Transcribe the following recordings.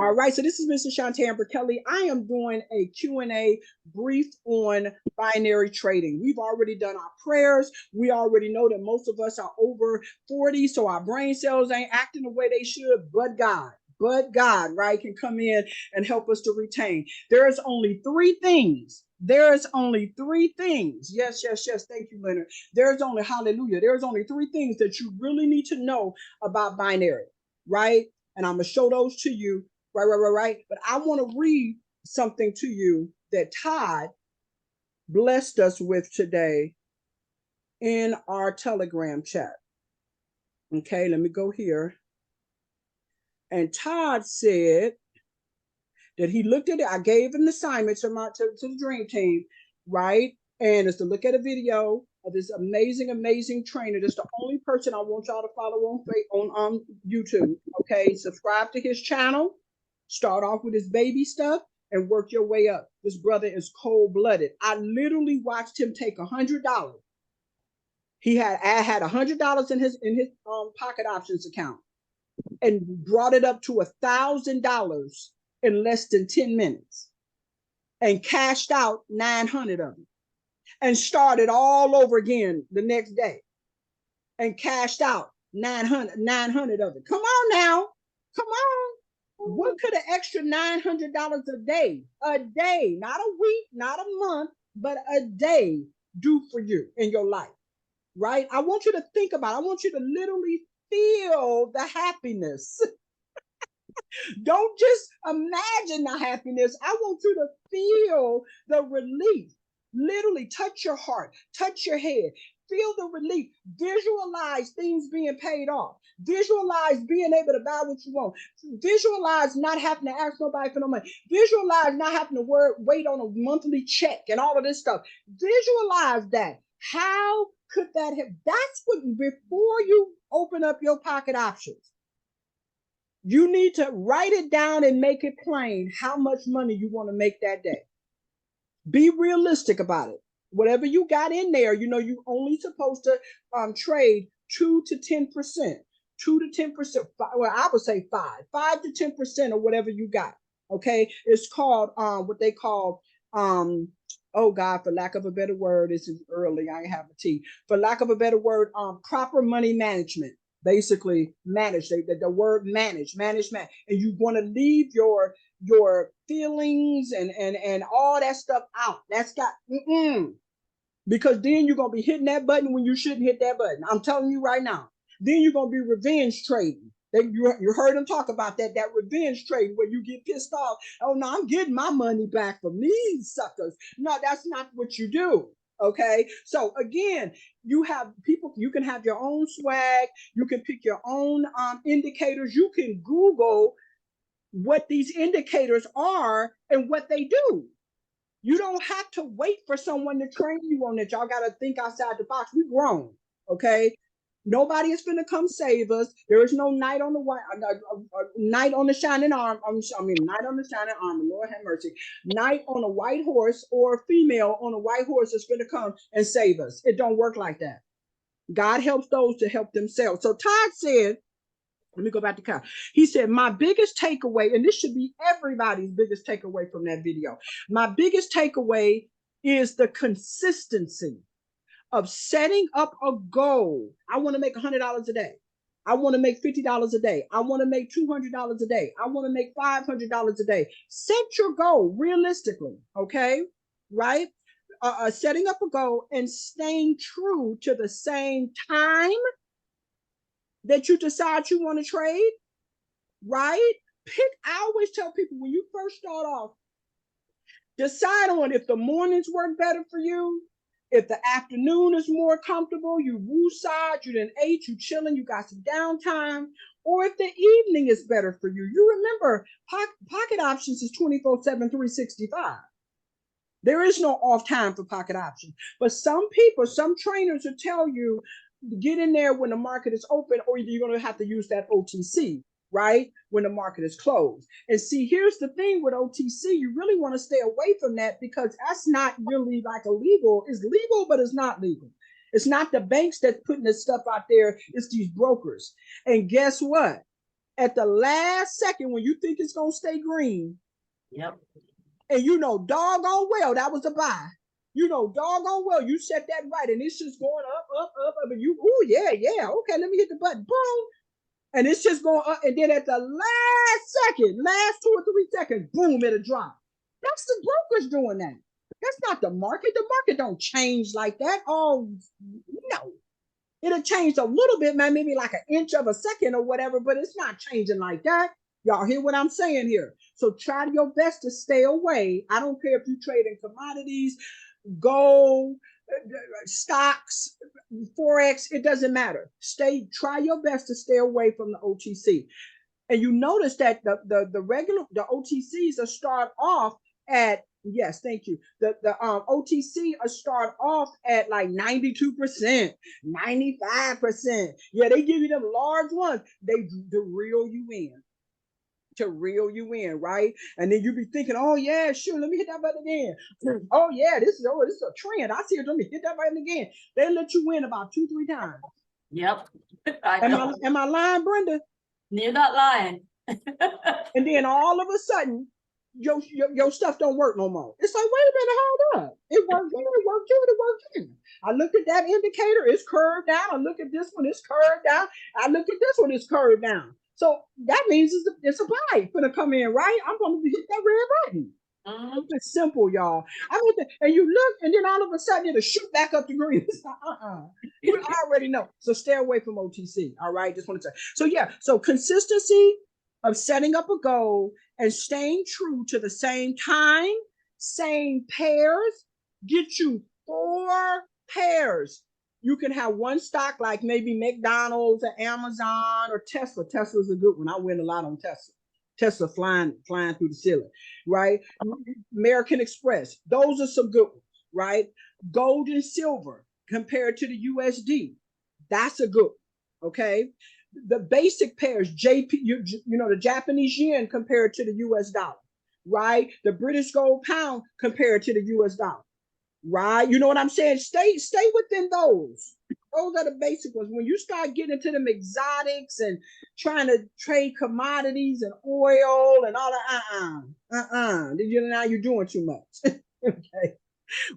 All right, so this is Mr. Shantae Amber Kelly. I am doing a Q&A brief on binary trading. We've already done our prayers. We already know that most of us are over 40, so our brain cells ain't acting the way they should, but God, right, can come in and help us to retain. There's only three things. There's only three things. Yes. Thank you, Leonard. There's only, hallelujah. There's only three things that you really need to know about binary, right? And I'm going to show those to you. Right. But I want to read something to you that Todd blessed us with today in our Telegram chat. Okay, let me go here. And Todd said that he looked at it. I gave an assignment to the Dream Team, right? And it's to look at a video of this amazing trainer. That's the only person I want y'all to follow on YouTube. Okay, subscribe to his channel. Start off with his baby stuff and work your way up. This brother is cold-blooded. I literally watched him take $100. I had $100 in his pocket options account and brought it up to $1,000 in less than 10 minutes and cashed out 900 of them and started all over again the next day and cashed out 900 of it. Come on now. Come on. What could an extra $900 a day, not a week, not a month, but a day do for you in your life, right? I want you to think about it. I want you to literally feel the happiness. Don't just imagine the happiness. I want you to feel the relief. Literally touch your heart, touch your head. Feel the relief. Visualize things being paid off. Visualize being able to buy what you want. Visualize not having to ask nobody for no money. Visualize not having to wait on a monthly check and all of this stuff. Visualize that. How could that have? That's what, before you open up your pocket options, you need to write it down and make it plain how much money you want to make that day. Be realistic about it. Whatever you got in there, you only supposed to trade 2 to 10%, 2 to 10%. Well, I would say 5 to 10% of whatever you got. Okay, it's called what they call oh God, for lack of a better word, this is early. I have a tea. For lack of a better word, proper money management. Basically, manage the word manage, and you want to leave your feelings and all that stuff out. That's got because then you're gonna be hitting that button when you shouldn't hit that button. I'm telling you right now. Then you're gonna be revenge trading. You heard him talk about that revenge trade where you get pissed off. Oh no, I'm getting my money back from these suckers. No, that's not what you do. Okay, so again, you can have your own swag, you can pick your own indicators, you can Google what these indicators are and what they do. You don't have to wait for someone to train you on it. Y'all got to think outside the box. We grown, okay? Nobody is going to come save us. There is no knight on the white, knight on the shining arm. Knight on the shining armor. Lord have mercy. Knight on a white horse or a female on a white horse is going to come and save us. It don't work like that. God helps those to help themselves. So Todd said, let me go back to Kyle. He said, my biggest takeaway, and this should be everybody's biggest takeaway from that video. My biggest takeaway is the consistency of setting up a goal. I want to make $100 a day. I want to make $50 a day. I want to make $200 a day. I want to make $500 a day. Set your goal realistically, okay? Right? Setting up a goal and staying true to the same time that you decide you want to trade, right? I always tell people when you first start off, decide on if the mornings work better for you, if the afternoon is more comfortable, you wooside, you done ate, you chilling, you got some downtime, or if the evening is better for you. You remember, pocket options is 24/7, 365. There is no off time for pocket options. But some trainers will tell you, get in there when the market is open, or you're going to have to use that OTC, right? When the market is closed. And see, here's the thing with OTC, you really want to stay away from that because that's not really like illegal. It's legal, but it's not legal. It's not the banks that's putting this stuff out there. It's these brokers. And guess what? at the last second when you think it's gonna stay green. Yep. And you know doggone well that was a buy. You know doggone well you set that right, and it's just going up, and you, oh yeah, okay, let me hit the button, boom, and it's just going up, and then at the last second, last 2 or 3 seconds, boom, it'll drop. That's the brokers doing that. That's not the market. The market don't change like that. Oh no, it'll change a little bit, man, maybe like an inch of a second or whatever, but it's not changing like that. Y'all hear what I'm saying here? So try your best to stay away. I don't care if you trade in commodities, gold, stocks, forex, it doesn't matter. Try your best to stay away from the OTC. And you notice that the regular, the OTCs are start off at, yes, thank you. The OTC start off at like 92%, 95%. Yeah, they give you them large ones. They to reel you in. To reel you in, right? And then you be thinking, oh yeah, sure, let me hit that button again. Oh yeah, this is a trend. I see it. Let me hit that button again. They let you win about 2-3 times. Yep. Am I lying, Brenda? You're not lying. And then all of a sudden, your stuff don't work no more. It's like, wait a minute, hold up. It worked here, it worked here, it worked here. I look at that indicator, it's curved down. I look at this one, it's curved down. I look at this one, it's curved down. So that means it's a buy gonna come in, right? I'm gonna hit that red button. It's simple, y'all. And you look, and then all of a sudden it'll shoot back up to green. It's like, You already know. So stay away from OTC. All right, just want to say. So yeah, so consistency of setting up a goal and staying true to the same time, same pairs, get you 4 pairs. You can have one stock like maybe McDonald's or Amazon or Tesla. Tesla's a good one. I win a lot on Tesla. Tesla flying through the ceiling, right? American Express. Those are some good ones, right? Gold and silver compared to the USD. That's a good one, okay? The basic pairs, the Japanese yen compared to the US dollar, right? The British gold pound compared to the US dollar, right? You know what I'm saying? Stay within those. Those are the basic ones. When you start getting into them exotics and trying to trade commodities and oil and all that, now you're doing too much. Okay.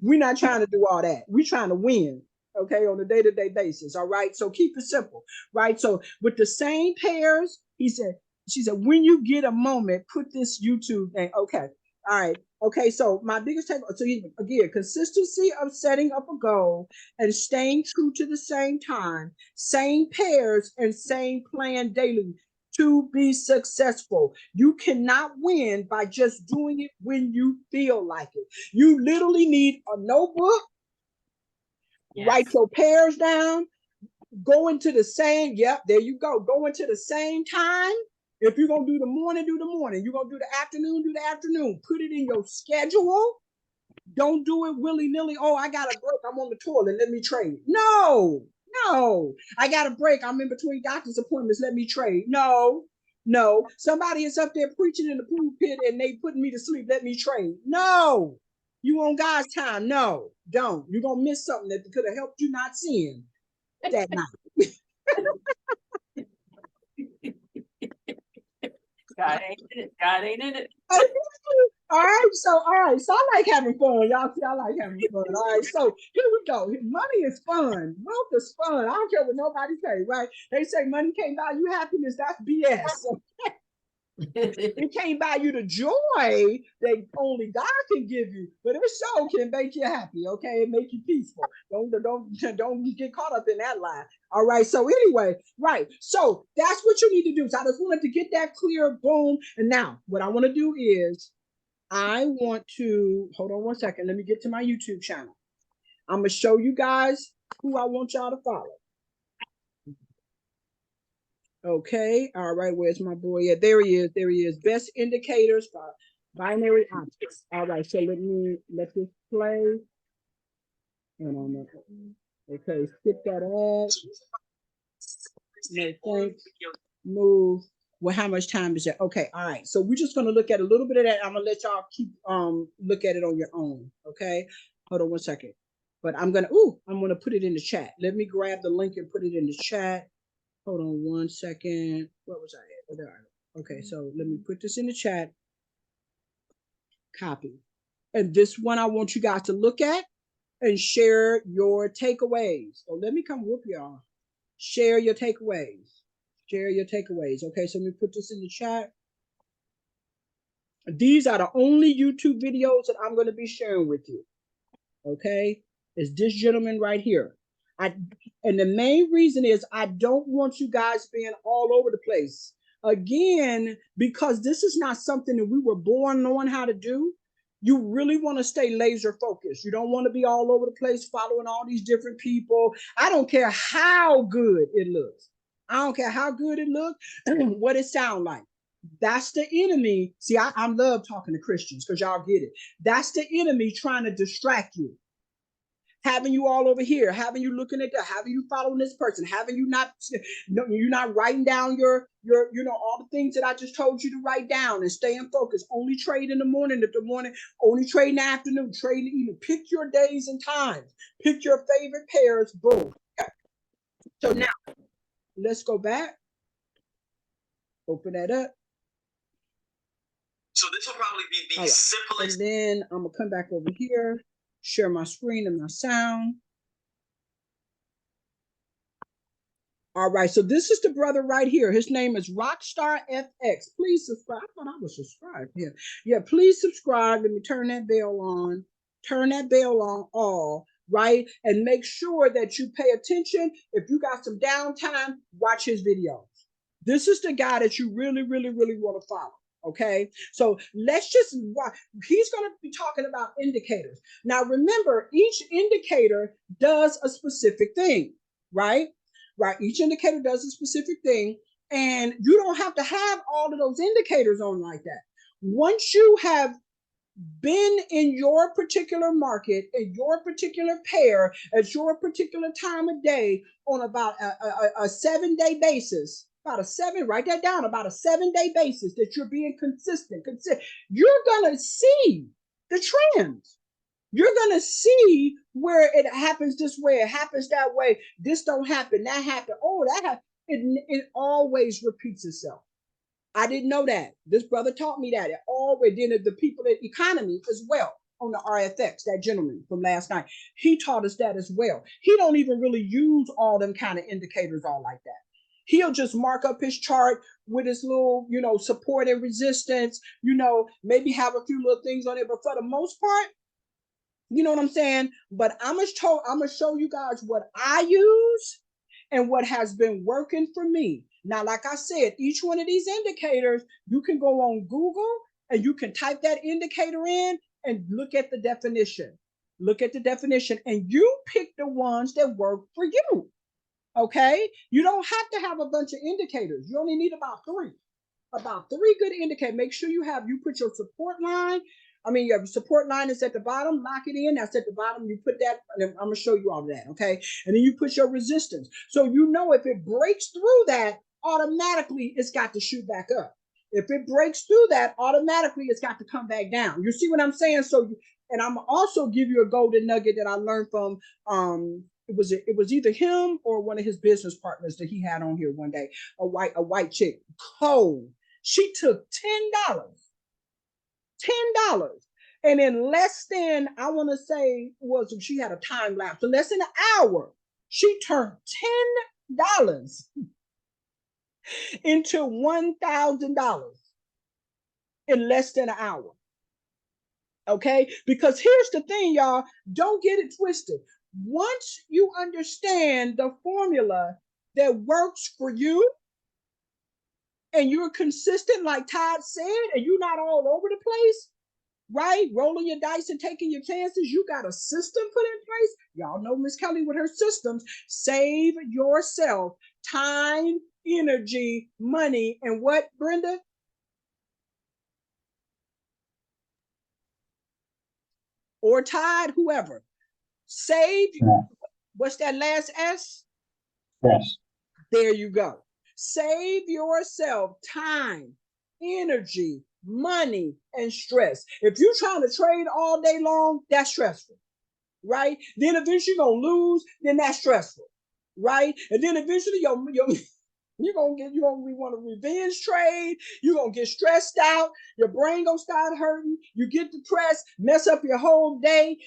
We're not trying to do all that. We're trying to win, okay, on a day-to-day basis. All right. So keep it simple, right? So with the same pairs, she said, when you get a moment, put this YouTube thing. Okay. All right. Okay. So my biggest takeaway, so again, consistency of setting up a goal and staying true to the same time, same pairs and same plan daily to be successful. You cannot win by just doing it when you feel like it. You literally need a notebook, yes. Write your pairs down, go into the same, yep, there you go. Go into the same time. If you're going to do the morning, do the morning. You're going to do the afternoon, do the afternoon. Put it in your schedule. Don't do it willy-nilly. Oh, I got a break. I'm on the toilet. Let me trade. No. I got a break. I'm in between doctor's appointments. Let me trade. No. Somebody is up there preaching in the pulpit and they putting me to sleep. Let me trade. No. You on God's time. No, don't. You're going to miss something that could have helped you not sin that night. God ain't in it. All right, so I like having fun. Y'all see, I like having fun. All right, so here we go. Money is fun. Wealth is fun. I don't care what nobody say, right? They say money can't buy you happiness. That's BS. It can't buy you the joy that only God can give you, but it sure can make you happy. Okay, it make you peaceful. Don't get caught up in that lie. All right. So anyway, right. So that's what you need to do. So I just wanted to get that clear. Boom. And now what I want to do is I want to hold on one second. Let me get to my YouTube channel. I'm gonna show you guys who I want y'all to follow. Okay, all right, where's my boy? Yeah, there he is. Best indicators for binary options. All right, so let this play. Okay, skip that ad. No thanks. Move. Well, how much time is it? Okay, all right. So we're just gonna look at a little bit of that. I'm gonna let y'all keep look at it on your own. Okay, hold on one second. But I'm gonna put it in the chat. Let me grab the link and put it in the chat. Hold on one second. What was I at? Okay, so let me put this in the chat. Copy. And this one I want you guys to look at and share your takeaways. So let me come whoop y'all. Share your takeaways. Share your takeaways. Okay, so let me put this in the chat. These are the only YouTube videos that I'm going to be sharing with you. Okay, it's this gentleman right here. And the main reason is I don't want you guys being all over the place. Again, because this is not something that we were born knowing how to do. You really want to stay laser focused. You don't want to be all over the place following all these different people. I don't care how good it looks. I don't care how good it looks, what it sounds like. That's the enemy. See, I love talking to Christians because y'all get it. That's the enemy trying to distract you. Having you all over here, having you looking at that, having you following this person, having you not, you're not writing down your, all the things that I just told you to write down and staying focused. Only trade in the morning, only trade in the afternoon, trade in the evening. Pick your days and times. Pick your favorite pairs. Boom. Okay. So now, let's go back. Open that up. So this will probably be the simplest. And then I'm gonna come back over here, share my screen and my sound. All right, so this is the brother right here. His name is Rockstar FX. Please subscribe. I thought I was subscribed here. Yeah, please subscribe. Let me turn that bell on. Turn that bell on all, right? And make sure that you pay attention. If you got some downtime, watch his videos. This is the guy that you really, really, really want to follow. Okay, so let's just watch. He's going to be talking about indicators. Now, remember, each indicator does a specific thing, right? Right. Each indicator does a specific thing, and you don't have to have all of those indicators on like that. Once you have been in your particular market, in your particular pair, at your particular time of day on about a 7-day basis, about a 7-day basis that you're being consistent, you're going to see the trends. You're going to see where it happens this way, it happens that way, this don't happen, that happened, oh, that happened. It always repeats itself. I didn't know that. This brother taught me that. It always, then the people at Economy as well on the RFX, that gentleman from last night, he taught us that as well. He don't even really use all them kind of indicators all like that. He'll just mark up his chart with his little, support and resistance, maybe have a few little things on it, but for the most part, you know what I'm saying? But I'm gonna show you guys what I use and what has been working for me. Now, like I said, each one of these indicators, you can go on Google and you can type that indicator in and look at the definition. Look at the definition and you pick the ones that work for you. Okay? You don't have to have a bunch of indicators. You only need about three good indicators. Make sure you put your support line. Your support line is at the bottom, lock it in, that's at the bottom, you put that, and I'm gonna show you all of that, okay? And then you put your resistance. So if it breaks through that, automatically it's got to shoot back up. If it breaks through that, automatically it's got to come back down. You see what I'm saying? And I'm also give you a golden nugget that I learned from, it was either him or one of his business partners that he had on here one day, a white chick, Cole. She took $10. And in less than, I want to say, she had a time lapse. So less than an hour, she turned $10 into $1,000 in less than an hour. Okay? Because here's the thing, y'all. Don't get it twisted. Once you understand the formula that works for you, and you're consistent, like Todd said, and you're not all over the place, right? Rolling your dice and taking your chances. You got a system put in place. Y'all know Miss Kelly with her systems. Save yourself time, energy, money, and what, Brenda? Or Todd, whoever. Save, what's that last S? Yes. There you go. Save yourself time, energy, money, and stress. If you're trying to trade all day long, that's stressful, right? Then eventually you're going to lose, then that's stressful, right? And then eventually You want a revenge trade. You're gonna get stressed out. Your brain gonna start hurting. You get depressed, mess up your whole day.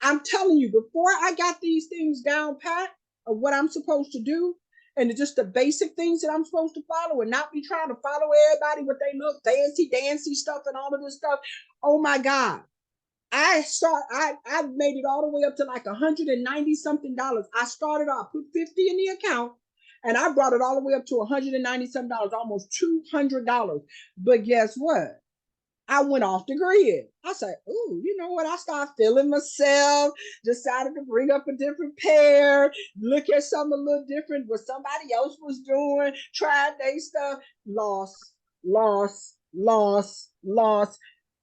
I'm telling you, before I got these things down pat of what I'm supposed to do, and just the basic things that I'm supposed to follow, and not be trying to follow everybody with they look fancy stuff and all of this stuff. Oh my God. I made it all the way up to like $190 something. I started off, put 50 in the account, and I brought it all the way up to $190 something, almost $200. But guess what? I went off the grid. I said, "Ooh, you know what?" I started feeling myself, decided to bring up a different pair, look at something a little different, what somebody else was doing, tried their stuff, lost.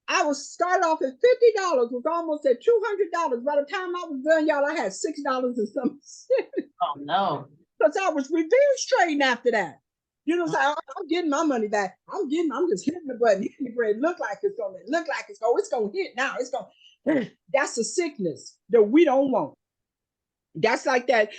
I was started off at $50, was almost at $200. By the time I was done, y'all, I had $6 and something. Oh no. Because I was revenge trading after that. You know, so I'm getting my money back. I'm just hitting the button, hitting the bread. Look like it's gonna hit now. That's a sickness that we don't want. That's like that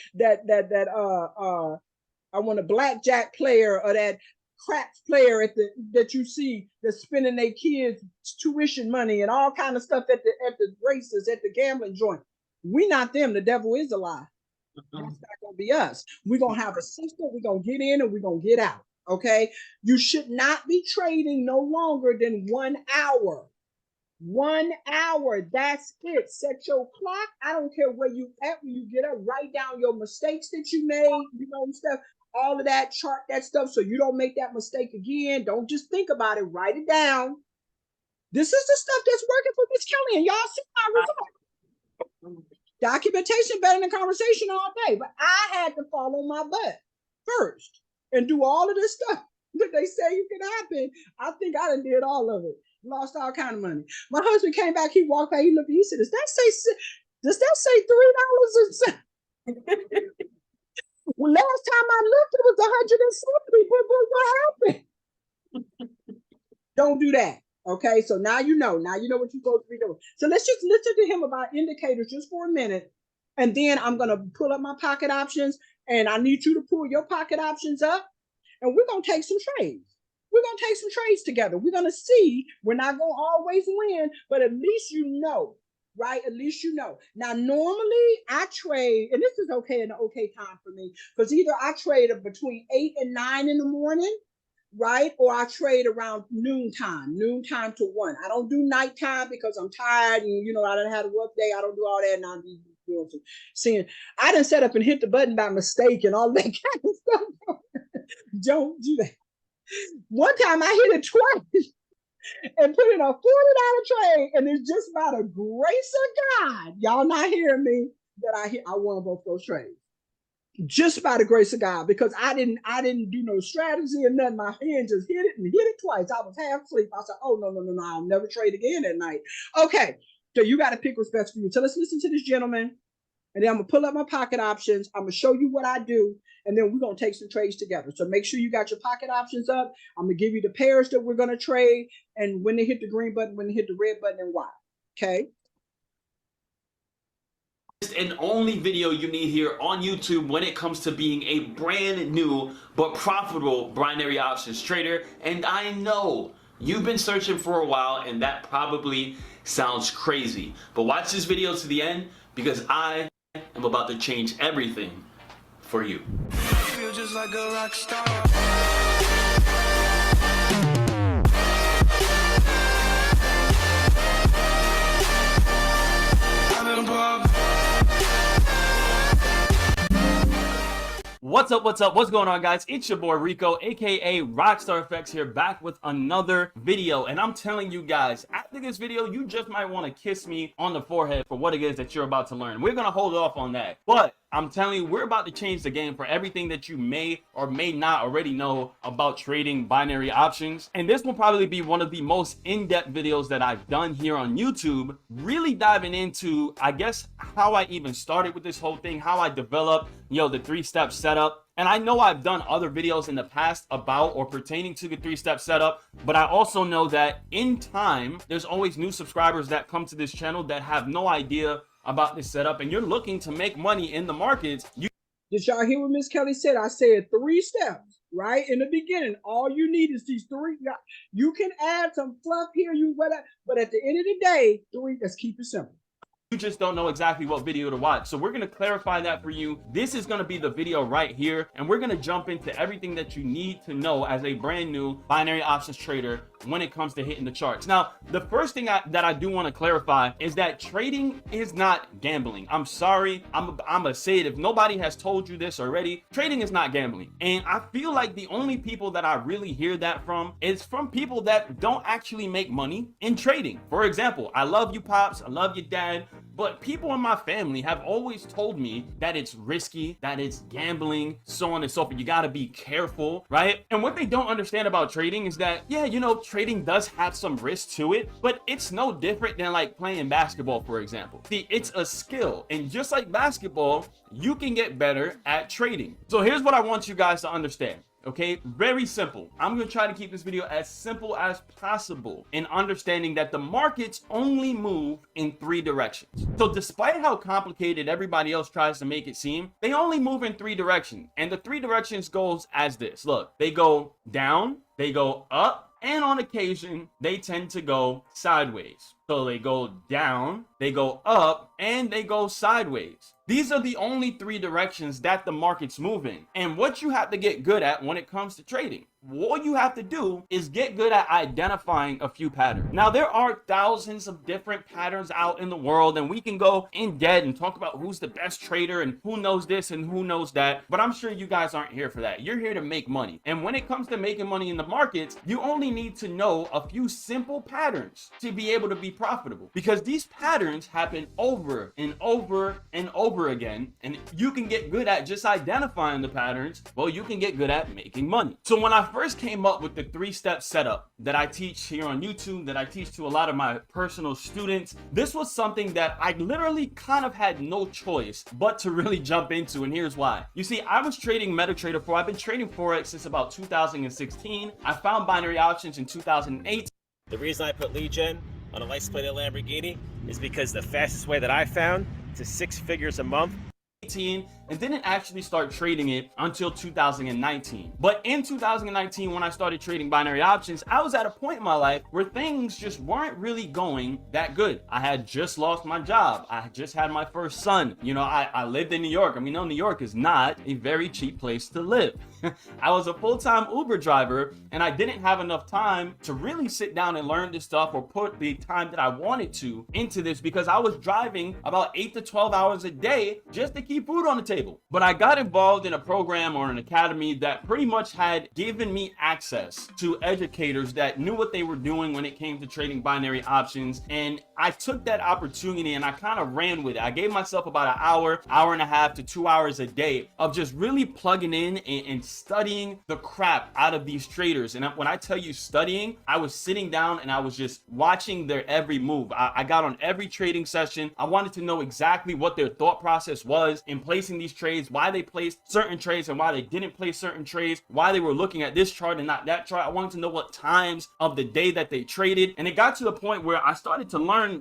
I want a blackjack player or that craps player that you see that's spending their kids' tuition money and all kind of stuff at the races, at the gambling joint. We not them. The devil is a lie. That's not gonna be us. We're gonna have a system. We're gonna get in and we're gonna get out. Okay. You should not be trading no longer than 1 hour. 1 hour. That's it. Set your clock. I don't care where you at when you get up. Write down your mistakes that you made, stuff, all of that, chart that stuff so you don't make that mistake again. Don't just think about it. Write it down. This is the stuff that's working for Miss Kelly, and y'all see my results. Documentation better than conversation all day, but I had to fall on my butt first and do all of this stuff that they say you can happen. I think I done did all of it. Lost all kind of money. My husband came back, he walked back, he looked, he said, does that say $3 and well, last time I looked, it was $170. But what happened? Don't do that. Okay, so now you know what you're supposed to be doing. So let's just listen to him about indicators just for a minute. And then I'm going to pull up my pocket options, and I need you to pull your pocket options up, and we're going to take some trades. We're going to take some trades together. We're going to see. We're not going to always win, but at least you know, right? At least you know. Now, normally I trade, and this is okay in the okay time for me, because either I trade between 8 and 9 in the morning, right? Or I trade around noontime to 1. I don't do nighttime because I'm tired and, I done had a rough day. I don't do all that. And I'm doing some seeing. I done set up and hit the button by mistake and all that kind of stuff. Don't do that. One time I hit it twice and put in a $40 trade, and it's just by the grace of God, y'all not hearing me, that I won both those trades. Just by the grace of God, because I didn't do no strategy or nothing. My hand just hit it twice. I was half asleep. I said, oh, no, I'll never trade again at night. Okay, so you got to pick what's best for you. So let's listen to this gentleman, and then I'm going to pull up my pocket options. I'm going to show you what I do, and then we're going to take some trades together. So make sure you got your pocket options up. I'm going to give you the pairs that we're going to trade, and when they hit the green button, when they hit the red button, and why. Okay? And only video you need here on YouTube when it comes to being a brand new but profitable binary options trader. And I know you've been searching for a while, and that probably sounds crazy, but watch this video to the end, because I am about to change everything for you. I feel just like a rock star. What's going on, guys? It's your boy Rico, aka Rockstar FX, here, back with another video. And I'm telling you guys, after this video, you just might want to kiss me on the forehead for what it is that you're about to learn. We're gonna hold off on that, but I'm telling you, we're about to change the game for everything that you may or may not already know about trading binary options. And this will probably be one of the most in-depth videos that I've done here on YouTube, really diving into, I guess, how I even started with this whole thing, how I developed, the 3-step setup. And I know I've done other videos in the past about or pertaining to the 3-step setup, but I also know that in time, there's always new subscribers that come to this channel that have no idea about this setup, and you're looking to make money in the markets. Did y'all hear what Miss Kelly said? I said 3 steps. right? In the beginning, all you need is these three. You can add some fluff here, you whatever, but at the end of the day, three, let's keep it simple. You just don't know exactly what video to watch. So we're going to clarify that for you. This is going to be the video right here, and we're going to jump into everything that you need to know as a brand new binary options trader when it comes to hitting the charts. Now, the first thing that I do want to clarify is that trading is not gambling. I'm sorry. I'm going to say it. If nobody has told you this already, trading is not gambling. And I feel like the only people that I really hear that from is from people that don't actually make money in trading. For example, I love you, Pops. I love your dad. But people in my family have always told me that it's risky, that it's gambling, so on and so forth. You got to be careful, right? And what they don't understand about trading is that, yeah, you know, trading does have some risk to it, but it's no different than like playing basketball, for example. See, it's a skill. And just like basketball, you can get better at trading. So here's what I want you guys to understand. Okay, very simple. I'm going to try to keep this video as simple as possible in understanding that the markets only move in three directions. So despite how complicated everybody else tries to make it seem, they only move in three directions. And the three directions goes as this. Look, they go down, they go up, and on occasion, they tend to go sideways. So they go down, they go up, and they go sideways. These are the only three directions that the markets move in. And what you have to get good at when it comes to trading, what you have to do is get good at identifying a few patterns. Now, there are thousands of different patterns out in the world, and we can go in depth and talk about who's the best trader and who knows this and who knows that. But I'm sure you guys aren't here for that. You're here to make money. And when it comes to making money in the markets, you only need to know a few simple patterns to be able to be profitable, because these patterns happen over and over and over again. And you can get good at just identifying the patterns. Well, you can get good at making money. So when I first came up with the three-step setup that I teach here on YouTube, that I teach to a lot of my personal students, this was something that I literally kind of had no choice but to really jump into, and here's why. You see, I was trading MetaTrader 4. I've been trading Forex since about 2016. I found binary options in 2008. The reason I put lead gen on a license plate Lamborghini is because the fastest way that I found to 6 figures a month, and didn't actually start trading it until 2019. But in 2019, when I started trading binary options, I was at a point in my life where things just weren't really going that good. I had just lost my job. I just had my first son. You know, I lived in New York. I mean, no, New York is not a very cheap place to live. I was a full-time Uber driver, and I didn't have enough time to really sit down and learn this stuff or put the time that I wanted to into this, because I was driving about 8 to 12 hours a day just to keep food on the table. But I got involved in a program or an academy that pretty much had given me access to educators that knew what they were doing when it came to trading binary options. And I took that opportunity and I kind of ran with it. I gave myself about an hour and a half to 2 hours a day of just really plugging in and studying the crap out of these traders. And when I tell you studying, I was sitting down and I was just watching their every move. I got on every trading session. I wanted to know exactly what their thought process was in placing these trades, why they placed certain trades and why they didn't place certain trades, why they were looking at this chart and not that chart. I wanted to know what times of the day that they traded. And it got to the point where I started to learn.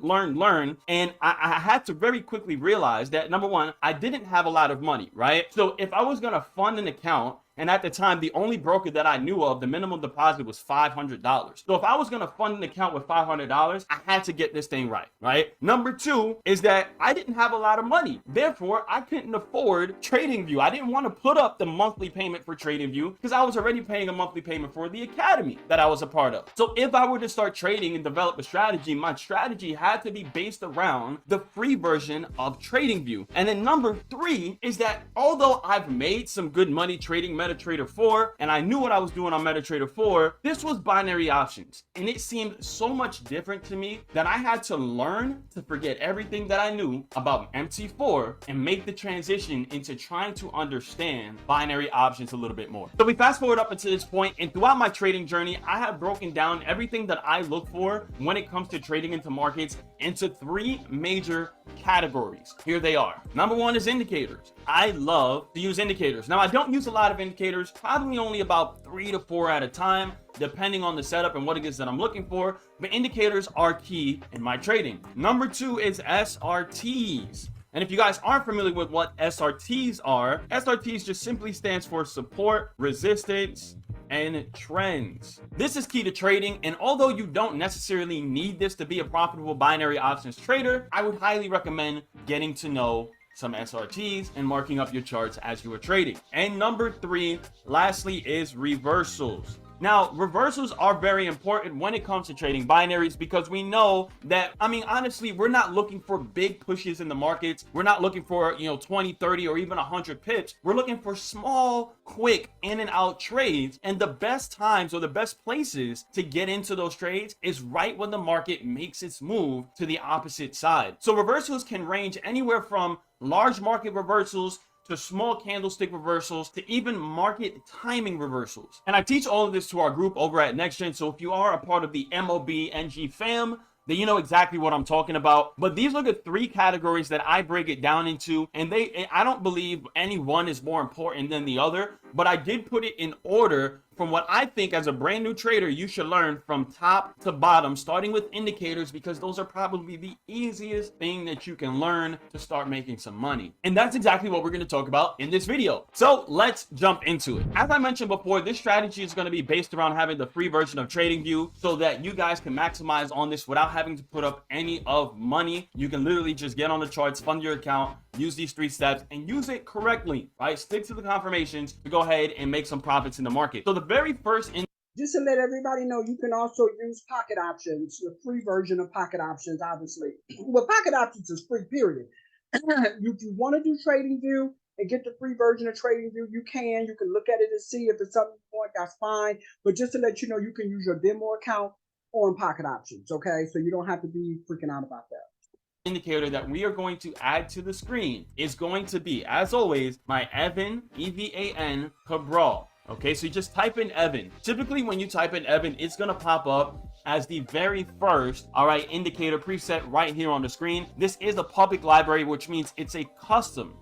And I had to very quickly realize that, number one, I didn't have a lot of money, right? So if I was going to fund an account, and at the time, the only broker that I knew of, the minimum deposit was $500. So if I was going to fund an account with $500, I had to get this thing right? Number two is that I didn't have a lot of money. Therefore, I couldn't afford TradingView. I didn't want to put up the monthly payment for TradingView because I was already paying a monthly payment for the academy that I was a part of. So if I were to start trading and develop a strategy, my strategy had to be based around the free version of TradingView. And then number three is that although I've made some good money trading MetaTrader 4, and I knew what I was doing on MetaTrader 4, this was binary options. And it seemed so much different to me that I had to learn to forget everything that I knew about MT4 and make the transition into trying to understand binary options a little bit more. So we fast forward up until this point, and throughout my trading journey, I have broken down everything that I look for when it comes to trading into markets into three major categories. Here they are. Number one is indicators. I love to use indicators. Now, I don't use a lot of indicators, probably only about 3 to 4 at a time, depending on the setup and what it is that I'm looking for. But indicators are key in my trading. Number two is SRTs. And if you guys aren't familiar with what SRTs are, SRTs just simply stands for support, resistance, and trends. This is key to trading, and although you don't necessarily need this to be a profitable binary options trader, I would highly recommend getting to know some SRTs and marking up your charts as you are trading. And number 3, lastly, is reversals. Now, reversals are very important when it comes to trading binaries because we know that, I mean, honestly, we're not looking for big pushes in the markets. We're not looking for, 20, 30, or even 100 pips. We're looking for small, quick in and out trades. And the best times or the best places to get into those trades is right when the market makes its move to the opposite side. So reversals can range anywhere from large market reversals to small candlestick reversals to even market timing reversals. And I teach all of this to our group over at NextGen. So if you are a part of the MOB NG fam, then you know exactly what I'm talking about. But these are the 3 categories that I break it down into, and I don't believe any one is more important than the other, but I did put it in order from what I think as a brand new trader you should learn from top to bottom, starting with indicators, because those are probably the easiest thing that you can learn to start making some money. And that's exactly what we're going to talk about in this video. So let's jump into it. As I mentioned before, this strategy is going to be based around having the free version of TradingView so that you guys can maximize on this without having to put up any of money. You can literally just get on the charts, fund your account, use these 3 steps and use it correctly, right? Stick to the confirmations to go ahead and make some profits in the market. So the very first just to let everybody know, you can also use pocket options, the free version of pocket options, obviously. Well, pocket options is free, period. If you want to do TradingView and get the free version of TradingView, you can. You can look at it and see if it's something you want, that's fine. But just to let you know, you can use your demo account on pocket options, okay? So you don't have to be freaking out about that. Indicator that we are going to add to the screen is going to be, as always, my Evan, EVAN, Cabral. Okay, so you just type in Evan. Typically, when you type in Evan, it's going to pop up as the very first, indicator preset right here on the screen. This is a public library, which means it's a custom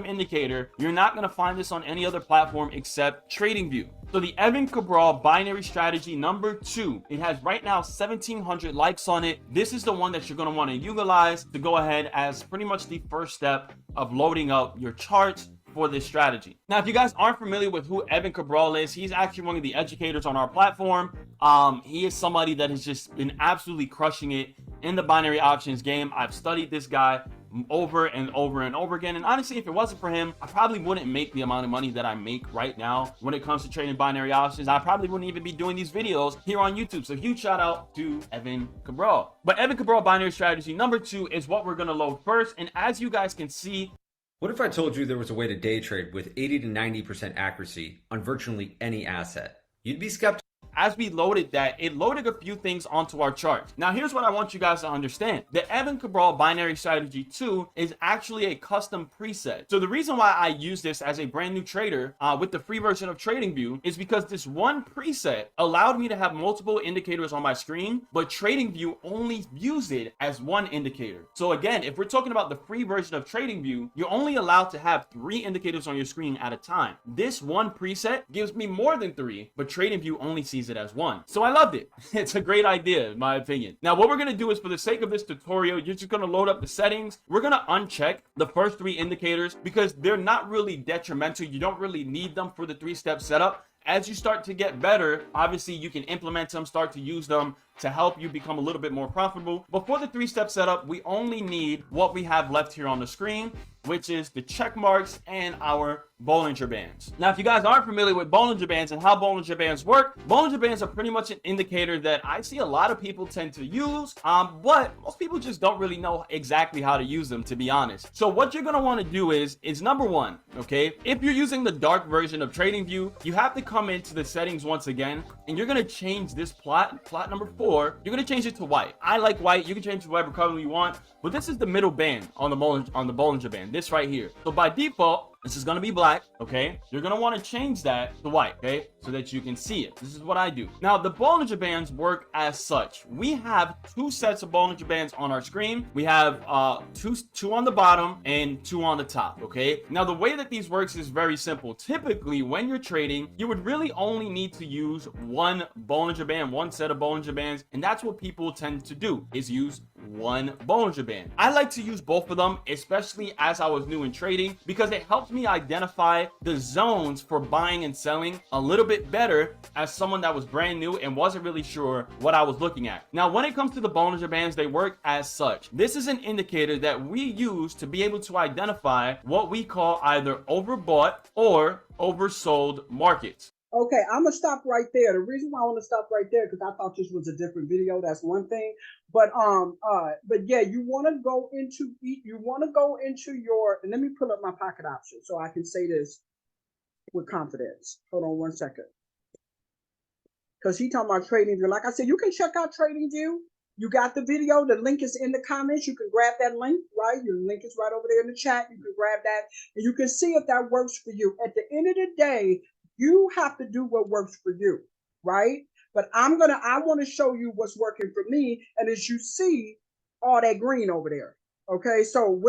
indicator. You're not going to find this on any other platform except TradingView. So the Evan Cabral binary strategy number 2, it has right now 1,700 likes on it. This is the one that you're going to want to utilize to go ahead as pretty much the first step of loading up your charts for this strategy. Now, if you guys aren't familiar with who Evan Cabral is, he's actually one of the educators on our platform. He is somebody that has just been absolutely crushing it in the binary options game. I've studied this guy over and over and over again, and honestly, if it wasn't for him, I probably wouldn't make the amount of money that I make right now when it comes to trading binary options. I probably wouldn't even be doing these videos here on YouTube. So huge shout out to Evan Cabral. But Evan Cabral binary strategy number 2 is what we're going to load first, and as you guys can see, what if I told you there was a way to day trade with 80 to 90% accuracy on virtually any asset? You'd be skeptical. As we loaded that, it loaded a few things onto our chart. Now, here's what I want you guys to understand. The Evan Cabral binary strategy 2 is actually a custom preset. So the reason why I use this as a brand new trader with the free version of TradingView is because this one preset allowed me to have multiple indicators on my screen, but TradingView only views it as one indicator. So again, if we're talking about the free version of TradingView, you're only allowed to have 3 indicators on your screen at a time. This one preset gives me more than 3, but TradingView only sees it as 1. So I loved it. It's a great idea, in my opinion. Now, what we're going to do is, for the sake of this tutorial, you're just going to load up the settings. We're going to uncheck the first 3 indicators because they're not really detrimental. You don't really need them for the 3-step setup. As you start to get better, obviously you can implement them, start to use them to help you become a little bit more profitable. But for the 3-step setup, we only need what we have left here on the screen, which is the check marks and our Bollinger Bands. Now, if you guys aren't familiar with Bollinger Bands and how Bollinger Bands work, Bollinger Bands are pretty much an indicator that I see a lot of people tend to use, but most people just don't really know exactly how to use them, to be honest. So what you're gonna wanna do is number 1, okay? If you're using the dark version of TradingView, you have to come into the settings once again, and you're gonna change this plot number 4, you're gonna change it to white. I like white, you can change it to whatever color you want, but this is the middle band on the Bollinger Band, this right here. So by default, this is going to be black, okay? You're going to want to change that to white, okay? So that you can see it. This is what I do. Now, the Bollinger Bands work as such. We have 2 sets of Bollinger Bands on our screen. We have two on the bottom and 2 on the top, okay? Now, the way that these works is very simple. Typically, when you're trading, you would really only need to use one Bollinger Band, one set of Bollinger Bands, and that's what people tend to do, is use one Bollinger Band. I like to use both of them, especially as I was new in trading, because it helps me identify the zones for buying and selling a little bit better as someone that was brand new and wasn't really sure what I was looking at. Now, when it comes to the Bollinger Bands, they work as such. This is an indicator that we use to be able to identify what we call either overbought or oversold markets. Okay, I'm gonna stop right there. The reason why I want to stop right there because I thought this was a different video. That's one thing, but yeah, you want to go into your. And let me pull up my pocket option so I can say this with confidence. Hold on one second, because he talking about TradingView. Like I said, you can check out TradingView. You got the video. The link is in the comments. You can grab that link, right? Your link is right over there in the chat. You can grab that, and you can see if that works for you. At the end of the day, you have to do what works for you, right? But I want to show you what's working for me. And as you see, all that green over there. Okay, so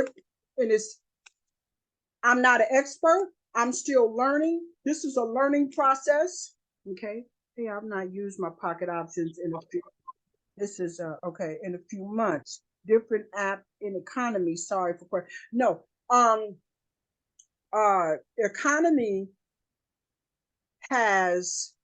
I'm not an expert. I'm still learning. This is a learning process. Okay. Hey, I've not used my pocket options in a few. This is okay, in a few months. Different app in economy. Sorry for no. Economy has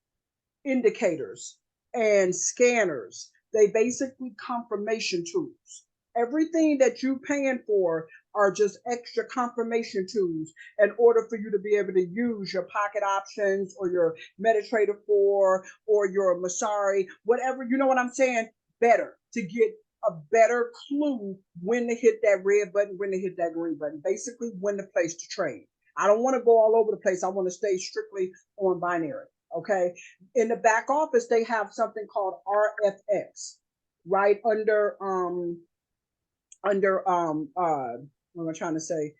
indicators and scanners. They basically confirmation tools. Everything that you're paying for are just extra confirmation tools in order for you to be able to use your pocket options or your MetaTrader 4 or your Masari, whatever, you know what I'm saying, better, to get a better clue when to hit that red button, when to hit that green button, basically when to place to trade. I don't want to go all over the place. I want to stay strictly on binary, okay? In the back office, they have something called RFX, right under what am I trying to say?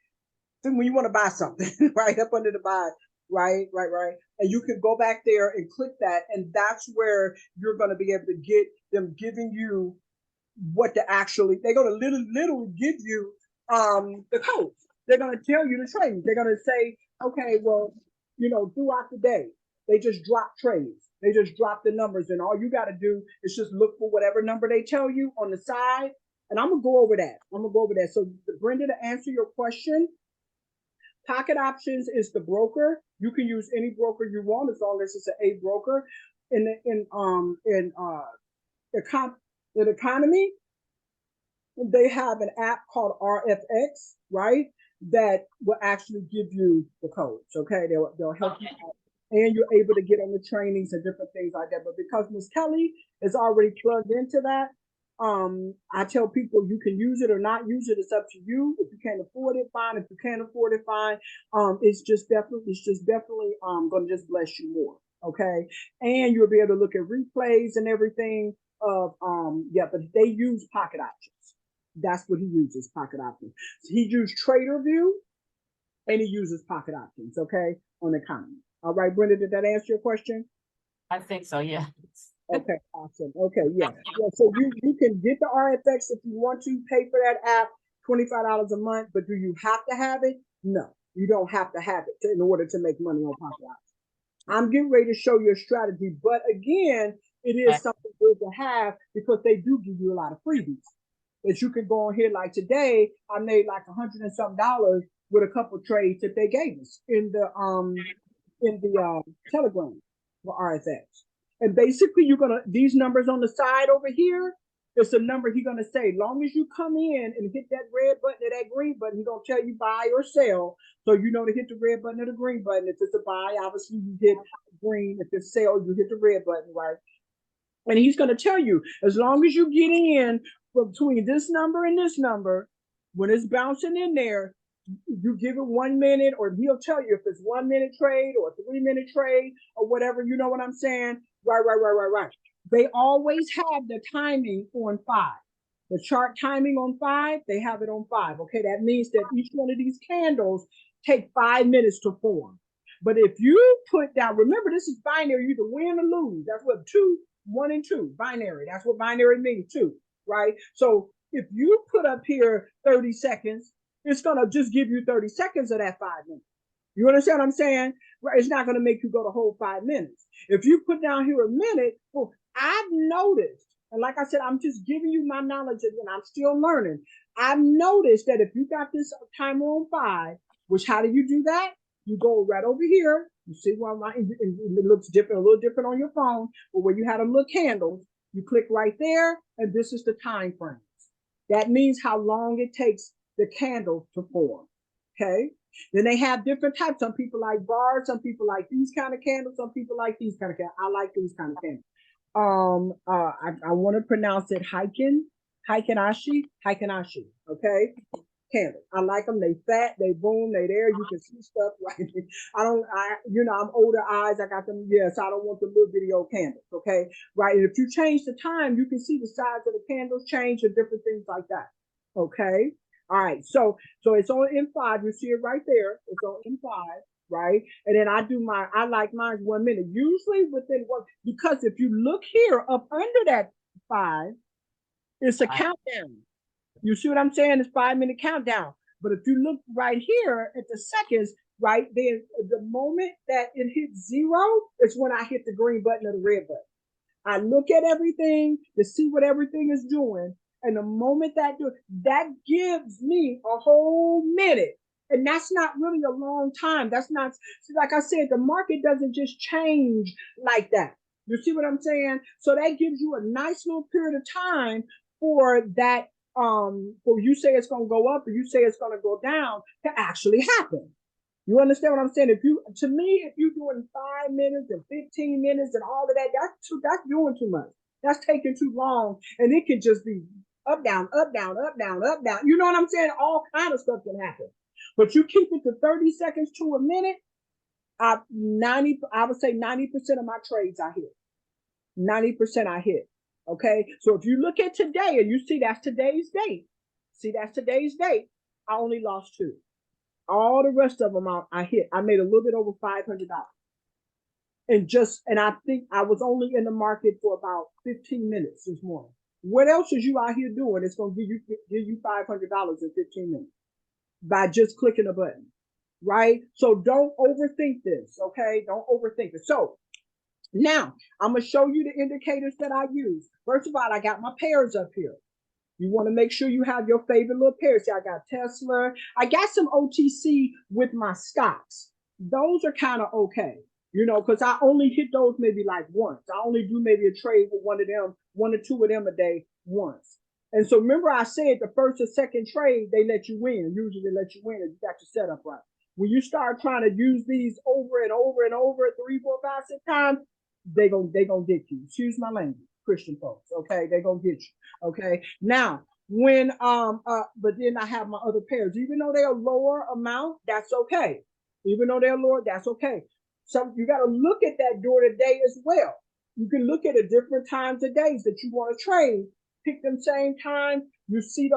When you want to buy something, right up under the buy, right. And you can go back there and click that, and that's where you're going to be able to get them giving you what to actually, they're going to literally give you the code. They're going to tell you the trade. They're going to say, okay, well, throughout the day, they just drop trades. They just drop the numbers, and all you got to do is just look for whatever number they tell you on the side. And I'm going to go over that. So, Brenda, to answer your question, Pocket Options is the broker. You can use any broker you want as long as it's an A broker. In economy, they have an app called RFX, right? That will actually give you the codes. Okay, they'll help you out, and you're able to get on the trainings and different things like that. But because Ms. Kelly is already plugged into that, I tell people you can use it or not use it. It's up to you. If you can't afford it, fine. If you can't afford it, fine. It's just definitely going to just bless you more. Okay, and you'll be able to look at replays and everything. But they use Pocket Options. That's what he uses, Pocket Options. So he used TraderView, and he uses Pocket Options, okay, on economy. All right, Brenda, did that answer your question? I think so, yeah. Okay, awesome. Okay, yeah. So you can get the RFX if you want to, pay for that app, $25 a month, but do you have to have it? No, you don't have to have it in order to make money on Pocket Options. I'm getting ready to show you a strategy, but again, it is something good to have because they do give you a lot of freebies that you can go on here. Like today, I made like $100 and something with a couple of trades that they gave us in the Telegram for RFX. And basically, these numbers on the side over here, it's a number he's gonna say. Long as you come in and hit that red button or that green button, he's gonna tell you buy or sell. So you know to hit the red button or the green button. If it's a buy, obviously you hit green. If it's sell, you hit the red button, right? And he's gonna tell you, as long as you get in between this number and this number, when it's bouncing in there, you give it 1 minute, or he'll tell you if it's 1 minute trade or a 3 minute trade or whatever, you know what I'm saying? Right. They always have the timing on 5. The chart timing on 5, they have it on 5. Okay, that means that each one of these candles take 5 minutes to form. But if you put down, remember this is binary, you either win or lose. That's what 1 and 2, binary. That's what binary means too, right? So if you put up here 30 seconds, it's gonna just give you 30 seconds of that 5 minutes. You understand what I'm saying? Right? It's not gonna make you go the whole 5 minutes. If you put down here a minute, well, I've noticed, And like I said, I'm just giving you my knowledge and I'm still learning. I've noticed that if you got this timer on 5, which how do you do that? You go right over here. You see where it looks different, a little different on your phone, but where you had a little candle, you click right there, and this is the time frame. That means how long it takes the candle to form. Okay. Then they have different types. Some people like bars, some people like these kind of candles, some people like these kind of candles. I like these kind of candles. I want to pronounce it Heikinashi. Okay. Candle. I like them. They fat, they boom, they there. You can see stuff right. I'm older eyes. I got them. Yes, I don't want the little video candles. Okay. Right. And if you change the time, you can see the size of the candles change and different things like that. Okay. All right. So it's on M5. You see it right there. It's on M5. Right. And then I like mine 1 minute, usually within one, because if you look here up under that 5, it's a countdown. You see what I'm saying? It's 5-minute countdown. But if you look right here at the seconds, right, then the moment that it hits 0 is when I hit the green button or the red button. I look at everything to see what everything is doing. And the moment that gives me a whole minute. And that's not really a long time. That's not, like I said, the market doesn't just change like that. You see what I'm saying? So that gives you a nice little period of time for that, for you say it's going to go up or you say it's going to go down to actually happen. You understand what I'm saying? If you're doing 5 minutes and 15 minutes and all of that, that's doing too much. That's taking too long. And it can just be up, down, up, down, up, down, up, down. You know what I'm saying? All kind of stuff can happen. But you keep it to 30 seconds to a minute, I would say 90% of my trades I hit. 90% I hit. Okay. So if you look at today and you see that's today's date, I only lost 2. All the rest of them I hit. I made a little bit over $500. And I think I was only in the market for about 15 minutes this morning. What else is you out here doing? It's going to give you $500 in 15 minutes by just clicking a button, right? So don't overthink this. Okay. Don't overthink it. So now I'm going to show you the indicators that I use. First of all, I got my pairs up here. You want to make sure you have your favorite little pairs. See, I got Tesla. I got some OTC with my stocks. Those are kind of okay, because I only hit those maybe like once. I only do maybe a trade with one or two of them a day once. And so remember I said the first or second trade, they let you win. Usually they let you win if you got your setup right. When you start trying to use these over and over and over 3, 4, 5, 6 times, they gonna get you. Excuse my language, Christian folks. Okay, they gonna get you. Okay. Now, when but then I have my other pairs. Even though they're a lower amount, that's okay. Even though they're lower, that's okay. So you got to look at that during the day as well. You can look at the different times of days that you want to trade. Pick them same time. You see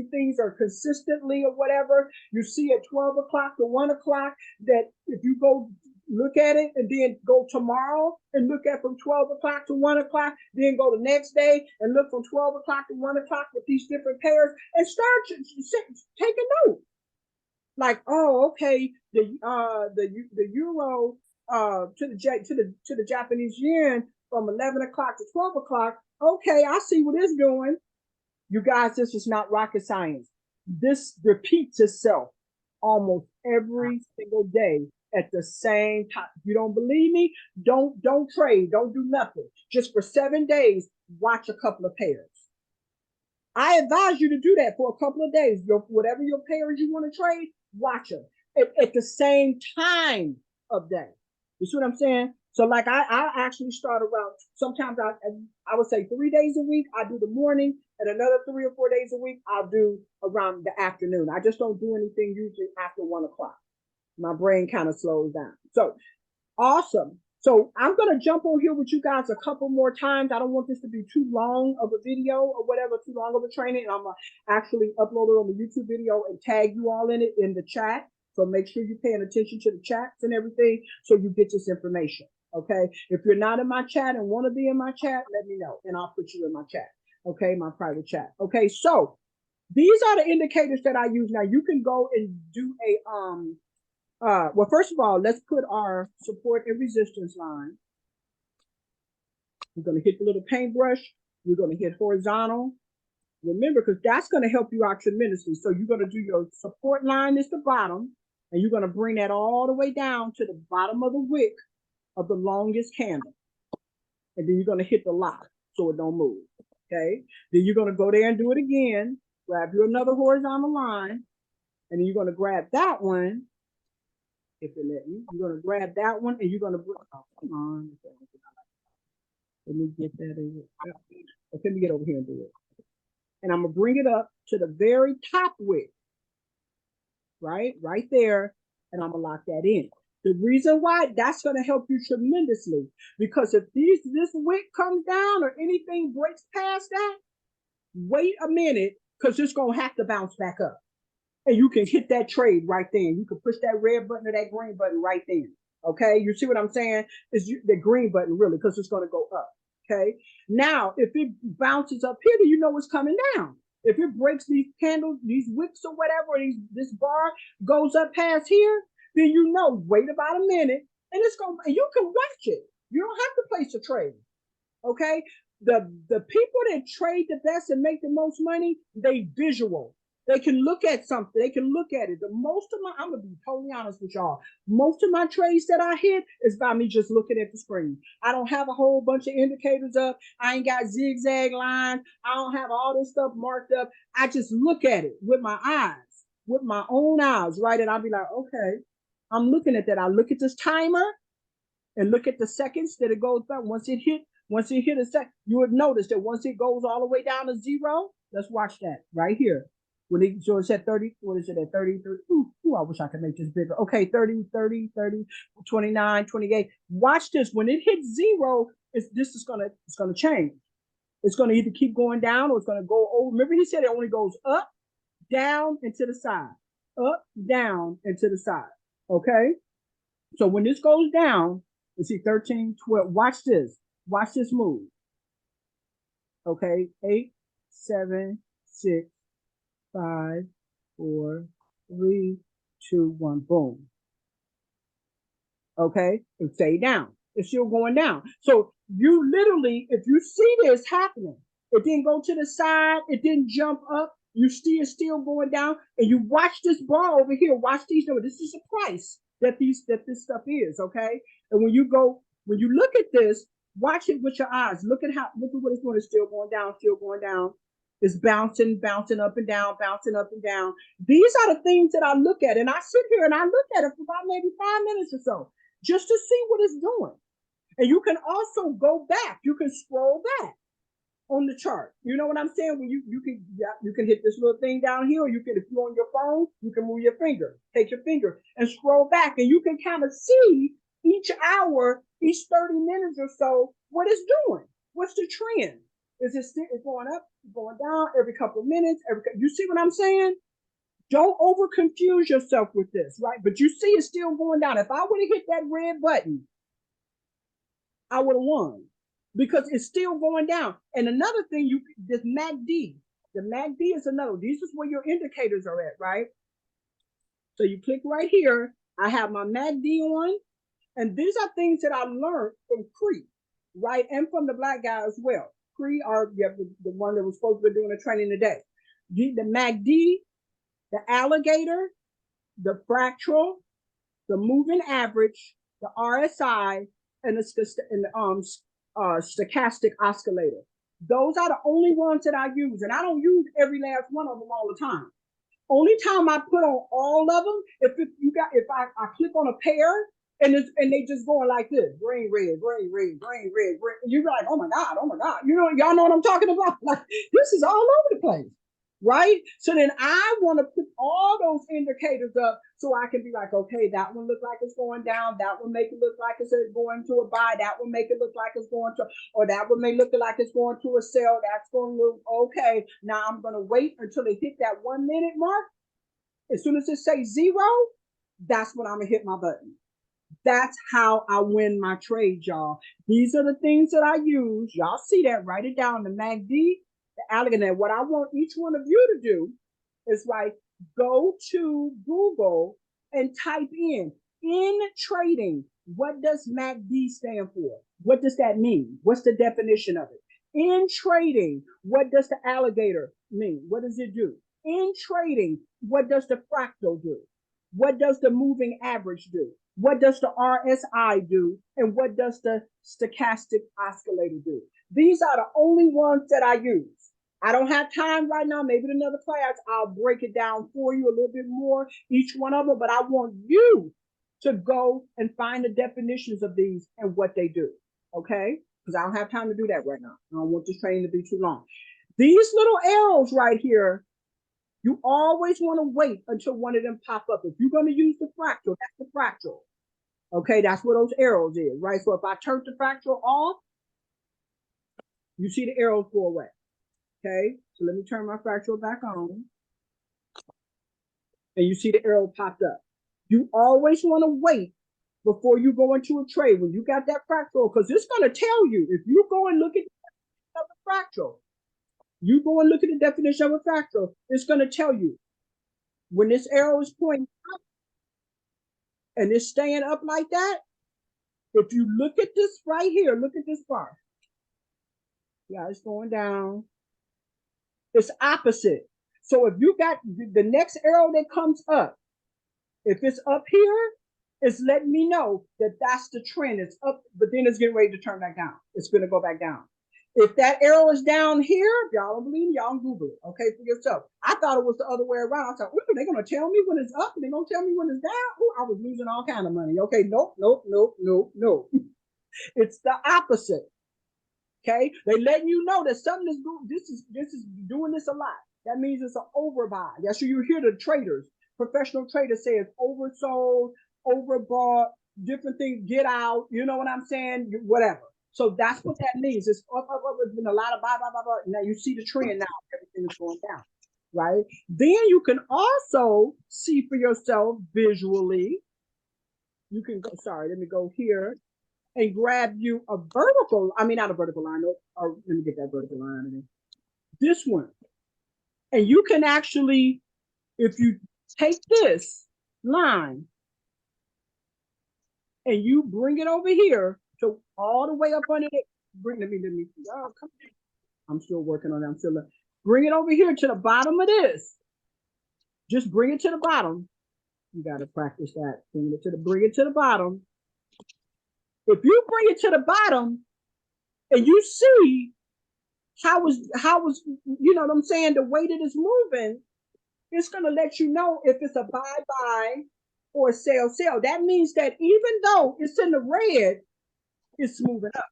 things are consistently or whatever. You see at 12 o'clock to 1 o'clock that if you go look at it and then go tomorrow and look at from 12 o'clock to 1 o'clock, then go the next day and look from 12 o'clock to 1 o'clock with these different pairs and start take a note. Like, oh, okay, the euro to the Japanese yen from 11 o'clock to 12 o'clock. Okay, I see what it's doing. You guys, this is not rocket science. This repeats itself almost every single day at the same time. If you don't believe me, don't trade, don't do nothing. Just for 7 days, watch a couple of pairs. I advise you to do that for a couple of days. Whatever your pairs you want to trade, watch them at the same time of day. You see what I'm saying? So like I actually start around, sometimes I would say 3 days a week, I do the morning, and another 3 or 4 days a week, I'll do around the afternoon. I just don't do anything usually after 1 o'clock. My brain kind of slows down. So awesome. So I'm going to jump on here with you guys a couple more times. I don't want this to be too long of a video or whatever, too long of a training. And I'm going to actually upload it on the YouTube video and tag you all in it in the chat. So make sure you're paying attention to the chats and everything so you get this information. Okay. If you're not in my chat and want to be in my chat, let me know and I'll put you in my chat. Okay. My private chat. Okay. So these are the indicators that I use. Now you can go and do well, first of all, let's put our support and resistance line. I'm going to hit the little paintbrush You're going to hit horizontal. Remember, because that's going to help you out tremendously. So you're going to do your support line is the bottom, and you're going to bring that all the way down to the bottom of the wick of the longest candle. And then you're going to hit the lock so it don't move. Okay. Then you're going to go there and do it again. Grab you another horizontal line, and then you're going to grab that one. If it let you, you're going to grab that one, and you're going to bring. Oh, come on. Let me get that in. Let me get over here and do it. And I'm gonna bring it up to the very top wick, right there, and I'm gonna lock that in. The reason why that's gonna help you tremendously, because if this wick comes down or anything breaks past that, wait a minute, because it's gonna have to bounce back up, and you can hit that trade right there. You can push that red button or that green button right there. Okay, you see what I'm saying? Is the green button really, because it's gonna go up. Okay. Now, if it bounces up here, then you know it's coming down. If it breaks these candles, these wicks or whatever, this bar goes up past here, then you know, wait about a minute, and and you can watch it. You don't have to place a trade. Okay. The people that trade the best and make the most money, they visual. They can look at something. They can look at it. I'm going to be totally honest with y'all. Most of my trades that I hit is by me just looking at the screen. I don't have a whole bunch of indicators up. I ain't got zigzag lines. I don't have all this stuff marked up. I just look at it with my eyes, with my own eyes, right? And I'll be like, okay, I'm looking at that. I look at this timer and look at the seconds that it goes back. Once it hit a sec, you would notice that once it goes all the way down to 0, let's watch that right here. So it's at 30, what is it at 30, 30? Ooh, I wish I could make this bigger. Okay, 30, 30, 30, 29, 28. Watch this. When it hits 0, it's gonna change. It's gonna either keep going down or it's gonna go over. Remember he said it only goes up, down, and to the side. Up, down, and to the side. Okay? So when this goes down, you see 13, 12. Watch this. Watch this move. Okay, 8, 7, 6, 5, 4, 3, 2, 1, boom. Okay, it stay down. It's still going down. So you literally, if you see this happening, it didn't go to the side, it didn't jump up, you see it's still going down, and you watch this bar over here, watch these numbers. This is the price that this stuff is, okay? And when you look at this, watch it with your eyes. Look at what it's doing. It's still going down, still going down. It's bouncing up and down, bouncing up and down. These are the things that I look at, and I sit here and I look at it for about maybe 5 minutes or so, just to see what it's doing. And you can also go back. You can scroll back on the chart. You know what I'm saying? When you can hit this little thing down here, or you can, if you're on your phone, you can move your finger, take your finger and scroll back, and you can kind of see each hour, each 30 minutes or so, what it's doing. What's the trend? Is it going up, going down every couple of minutes? You see what I'm saying? Don't over confuse yourself with this, right? But you see it's still going down. If I would have hit that red button, I would have won, because it's still going down. And another thing, this MACD, the MACD is another. This is where your indicators are at, right? So you click right here. I have my MACD on, and these are things that I learned from Cree, right? And from the black guy as well. Cree are the one that was supposed to be doing the training today. The MACD, the alligator, the fractal, the moving average, the RSI, and the stochastic oscillator. Those are the only ones that I use, and I don't use every last one of them all the time. Only time I put on all of them, if I click on a pair and they just going like this, green, red, green, red, green, red, green. You're like, oh my God. You know, y'all know what I'm talking about? Like, this is all over the place, right? So then I want to put all those indicators up so I can be like, okay, that one look like it's going down. That one make it look like it's going to a buy. That one make it look like it's going to, or that one may look like it's going to a sell. That's going to look okay. Now I'm going to wait until they hit that 1 minute mark. As soon as it says 0, that's when I'm going to hit my button. That's how I win my trade, y'all. These are the things that I use. Y'all see that? Write it down. The MACD, the alligator. What I want each one of you to do is like go to Google and type in trading. What does MACD stand for? What does that mean? What's the definition of it? In trading, what does the alligator mean? What does it do? In trading, what does the fractal do? What does the moving average do? What does the RSI do? And what does the stochastic oscillator do? These are the only ones that I use. I don't have time right now. Maybe in another class, I'll break it down for you a little bit more, each one of them, but I want you to go and find the definitions of these and what they do, okay? Because I don't have time to do that right now. I don't want this training to be too long. These little arrows right here, you always want to wait until one of them pop up. If you're going to use the fractal, that's the fractal. Okay, that's what those arrows is, right? So if I turn the fractal off, you see the arrows go away. Okay, so let me turn my fractal back on. And you see the arrow popped up. You always want to wait before you go into a trade when you got that fractal, because it's going to tell you. If you go and look at the fractal, you go and look at the definition of a fractal, it's going to tell you when this arrow is pointing up and it's staying up like that. If you look at this right here, look at this bar. Yeah, it's going down. It's opposite. So if you got the next arrow that comes up, if it's up here, it's letting me know that that's the trend. It's up, but then it's getting ready to turn back down. It's going to go back down. If that arrow is down here, if y'all don't believe me, y'all Google it, okay, for yourself. I thought it was the other way around. I thought, ooh, they're going to tell me when it's up, and they're going to tell me when it's down. Ooh, I was losing all kind of money. Okay, nope. It's the opposite. Okay, they letting you know that something is doing. This is doing this a lot. That means it's an overbuy. That's what you hear the traders, professional traders say it's oversold, overbought, different things. Get out. You know what I'm saying? Whatever. So that's what that means. It's up. It's been a lot of buy. Now you see the trend now. Everything is going down, right? Then you can also see for yourself visually. You can go. Sorry, let me go here. And grab you a vertical, not a vertical line, or let me get that vertical line in. This one. And you can actually, if you take this line and you bring it over here, so all the way up under it, let me, oh, come on. I'm still working on it. Bring it over here to the bottom of this. Just bring it to the bottom. You got to practice that. Bring it to the bottom. If you bring it to the bottom and you see how is you know what I'm saying, the way that it's moving, it's going to let you know if it's a buy or a sell. That means that even though it's in the red, it's moving up.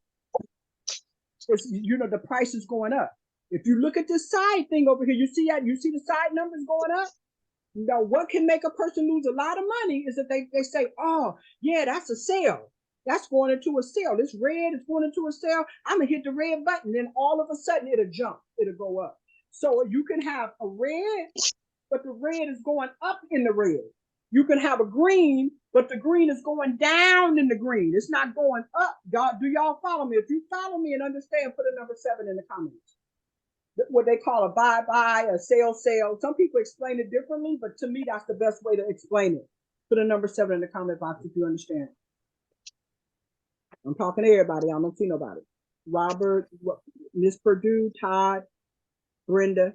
It's, the price is going up. If you look at this side thing over here, you see the side numbers going up. Now, what can make a person lose a lot of money is that they say, oh, yeah, that's a sale. That's going into a sale. This red is going into a sale. I'm going to hit the red button. Then all of a sudden, it'll jump. It'll go up. So you can have a red, but the red is going up in the red. You can have a green, but the green is going down in the green. It's not going up. Do y'all follow me? If you follow me and understand, put a number 7 in the comments. What they call a buy, a sale. Some people explain it differently, but to me, that's the best way to explain it. Put a number 7 in the comment box if you understand. I'm talking to everybody. I don't see nobody. Robert, Miss Purdue, Todd, Brenda.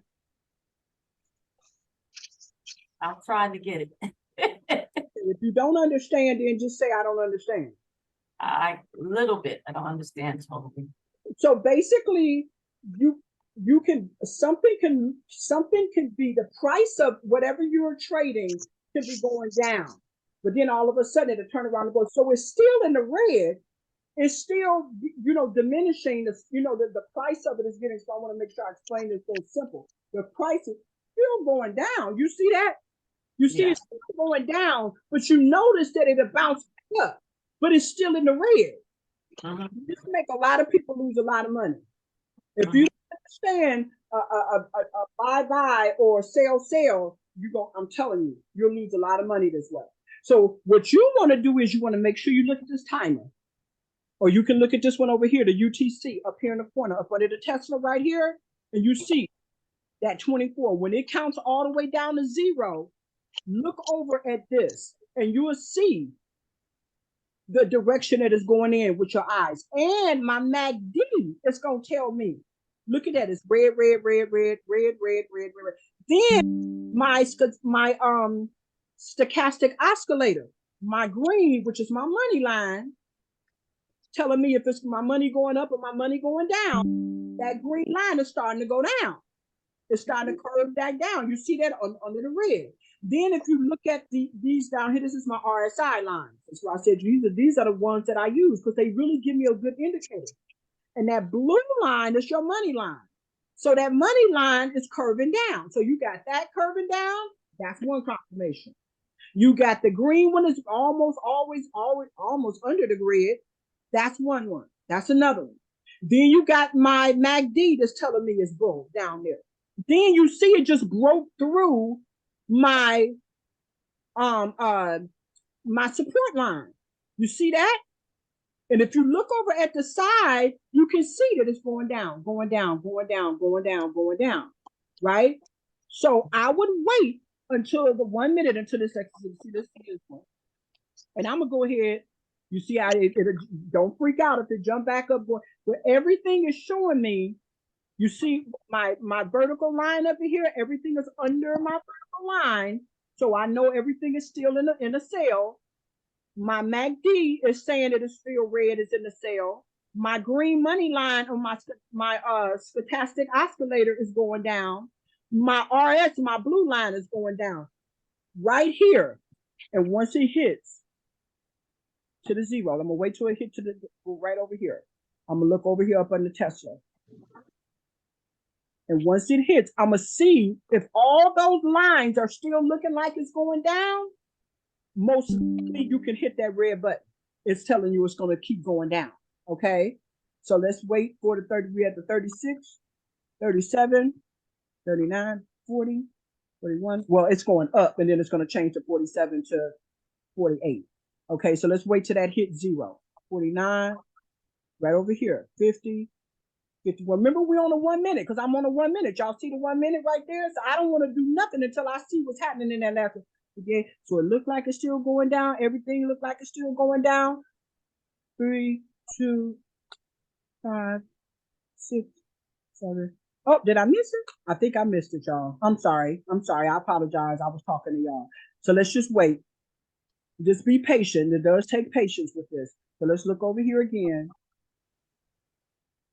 I'm trying to get it. If you don't understand, then just say I don't understand. A little bit. I don't understand totally. So basically, you can something can be the price of whatever you're trading can be going down, but then all of a sudden it'll turn around and go. So it's still in the red. It's still, diminishing. The price of it is getting. So I want to make sure I explain this so simple. The price is still going down. You see that? You see it's still going down, but you notice that it'll bounce up, but it's still in the red. This make a lot of people lose a lot of money. If you understand a buy or sell, I'm telling you, you'll lose a lot of money this way. So what you want to do is you want to make sure you look at this timer. Or you can look at this one over here, the UTC up here in the corner, up under the Tesla right here, and you see that 24. When it counts all the way down to 0, look over at this, and you will see the direction that is going in with your eyes. And my MACD is going to tell me Look at that. It's red, red, red, red, red, red, red, red. Then my stochastic oscillator, my green, which is my money line, telling me if it's my money going up or my money going down. That green line is starting to go down. It's starting to curve back down. You see that under the red. Then if you look at these down here, this is my RSI lines. That's why I said these are the ones that I use because they really give me a good indicator. And that blue line is your money line. So that money line is curving down. So you got that curving down. That's one confirmation. You got the green one is almost always almost under the grid. That's one. That's another one. Then you got my MACD that's telling me it's boom down there. Then you see it just broke through my my support line. You see that? And if you look over at the side, you can see that it's going down, going down, going down, going down, going down, right? So I would wait until the 1 minute until this exercise. See this one. And I'm gonna go ahead. You see how it don't freak out if it jump back up. But everything is showing me. You see my vertical line up here. Everything is under my vertical line, so I know everything is still in a cell. My MACD is saying that it's still red, it's in the cell. My green money line on my stochastic oscillator is going down. My RS, my blue line is going down right here. And once it hits to the 0, I'm gonna wait till it hit to the right over here. I'm gonna look over here up on the Tesla. And once it hits, I'm gonna see if all those lines are still looking like it's going down. Most likely you can hit that red button. It's telling you it's going to keep going down. Okay. So let's wait for the 30. We're at the 36, 37, 39, 40, 41. Well, it's going up and then it's going to change to 47 to 48. Okay. So let's wait till that hit 0. 49, right over here. 50, 51. Remember, we're on a 1 minute because I'm on a 1 minute. Y'all see the 1 minute right there? So I don't want to do nothing until I see what's happening in that last one. Okay, so it looked like it's still going down. Everything looked like it's still going down. 3, 2, 5, 6, 7. Oh, did I miss it? I think I missed it, y'all. I'm sorry. I apologize. I was talking to y'all. So let's just wait. Just be patient. It does take patience with this. So let's look over here again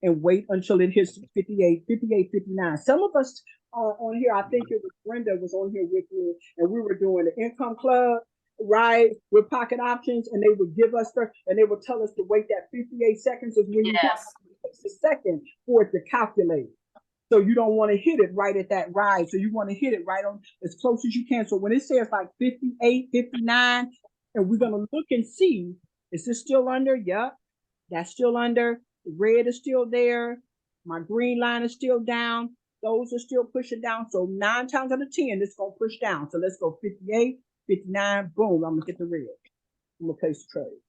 and wait until it hits 58, 59. Some of us on here, I think it was Brenda was on here with me, and we were doing the income club, right, with pocket options, and they would give us and they would tell us to wait that 58 seconds is when you have a second for it to calculate. So you don't want to hit it right at that ride. So you want to hit it right on as close as you can. So when it says like 58, 59, and we're going to look and see, is this still under? Yep, that's still under. The red is still there. My green line is still down. Those are still pushing down. So 9 times out of 10, it's going to push down. So let's go 58, 59, boom, I'm going to get the red. I'm going to place the trade.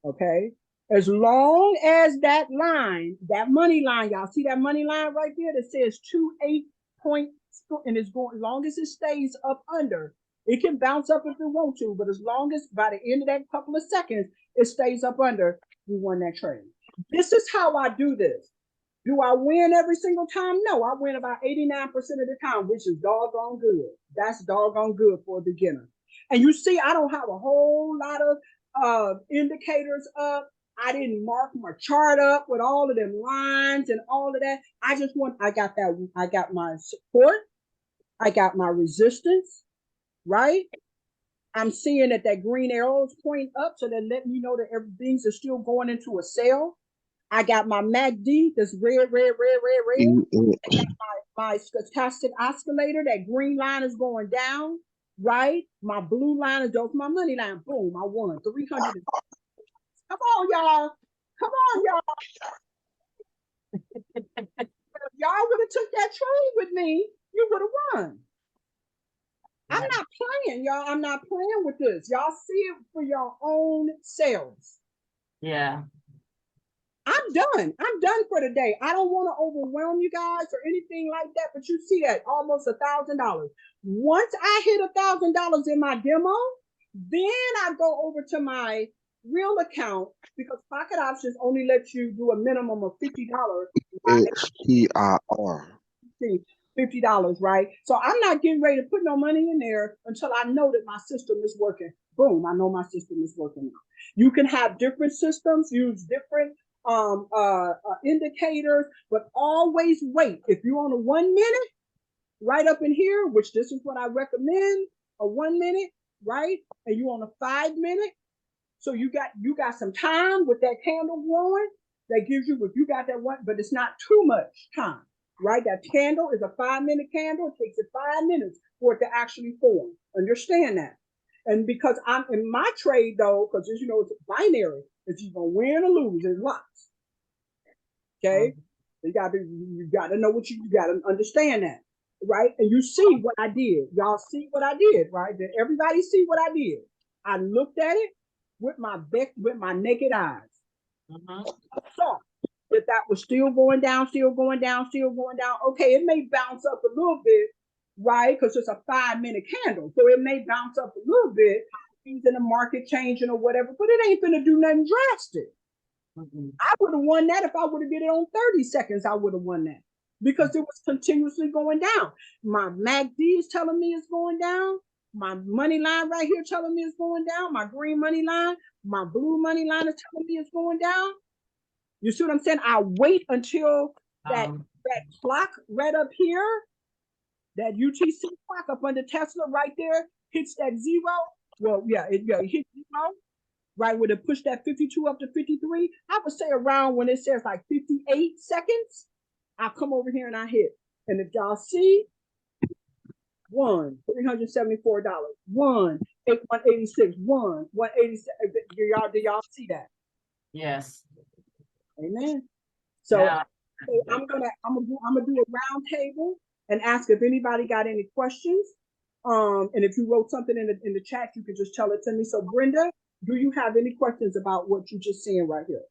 Okay? As long as that line, that money line, y'all see that money line right there that says 28 points, and it's going, as long as it stays up under, it can bounce up if it wants to, but as long as by the end of that couple of seconds, it stays up under, we won that trade. This is how I do this. Do I win every single time? No, I win about 89% of the time, which is doggone good. That's doggone good for a beginner. And you see, I don't have a whole lot of indicators up. I didn't mark my chart up with all of them lines and all of that. I got my support. I got my resistance, right? I'm seeing that green arrow is pointing up, so that let me know that everything's still going into a sale. I got my MACD, that's red. I got my stochastic oscillator, that green line is going down, right? My blue line is over my money line. Boom, I won 300. Come on, y'all. If y'all would have took that trade with me, you would have won. I'm not playing, y'all. I'm not playing with this. Y'all see it for your own selves. Yeah. I'm done. I'm done for the day. I don't want to overwhelm you guys or anything like that, but you see that almost $1,000. Once I hit $1,000 in my demo, then I go over to my real account, because pocket options only let you do a minimum of $50 XPIR. $50, right? So I'm not getting ready to put no money in there until I know that my system is working. Boom, I know my system is working now. You can have different systems, use different indicators, but always wait. If you're on a 1 minute, right up in here, which this is what I recommend, a 1 minute, right? And you on a 5 minute, so you got some time with that candle glowing. That gives you, if you got that one, but it's not too much time, right? That candle is a 5 minute candle. It takes it 5 minutes for it to actually form. Understand that. And because I'm in my trade though, because as you know, it's binary. It's either gonna win or lose. There's lots. Okay, you gotta know what you gotta understand that, right? And you see what I did. Y'all see what I did, right? Did everybody see what I did? I looked at it with my naked eyes. I saw that was still going down, still going down, still going down. Okay, it may bounce up a little bit, right? Because it's a 5 minute candle, so it may bounce up a little bit, using the market changing or whatever. But it ain't gonna do nothing drastic. I would have won that if I would have did it on 30 seconds. I would have won that because it was continuously going down. My MACD is telling me it's going down. My money line right here telling me it's going down. My green money line, my blue money line is telling me it's going down. You see what I'm saying? I wait until that clock right up here, that UTC clock up under Tesla right there, hits that zero. Well, yeah, it hits zero. Right, would it push that 52 up to 53? I would say around when it says like 58 seconds, I'll come over here and I hit. And if y'all see, $1, $374, $1, 186, $1, 187. Do y'all see that? Yes. Amen. So, Yeah. so I'm gonna do a round table and ask if anybody got any questions. And if you wrote something in the chat, you can just tell it to me. So Brenda, do you have any questions about what you just saying right here?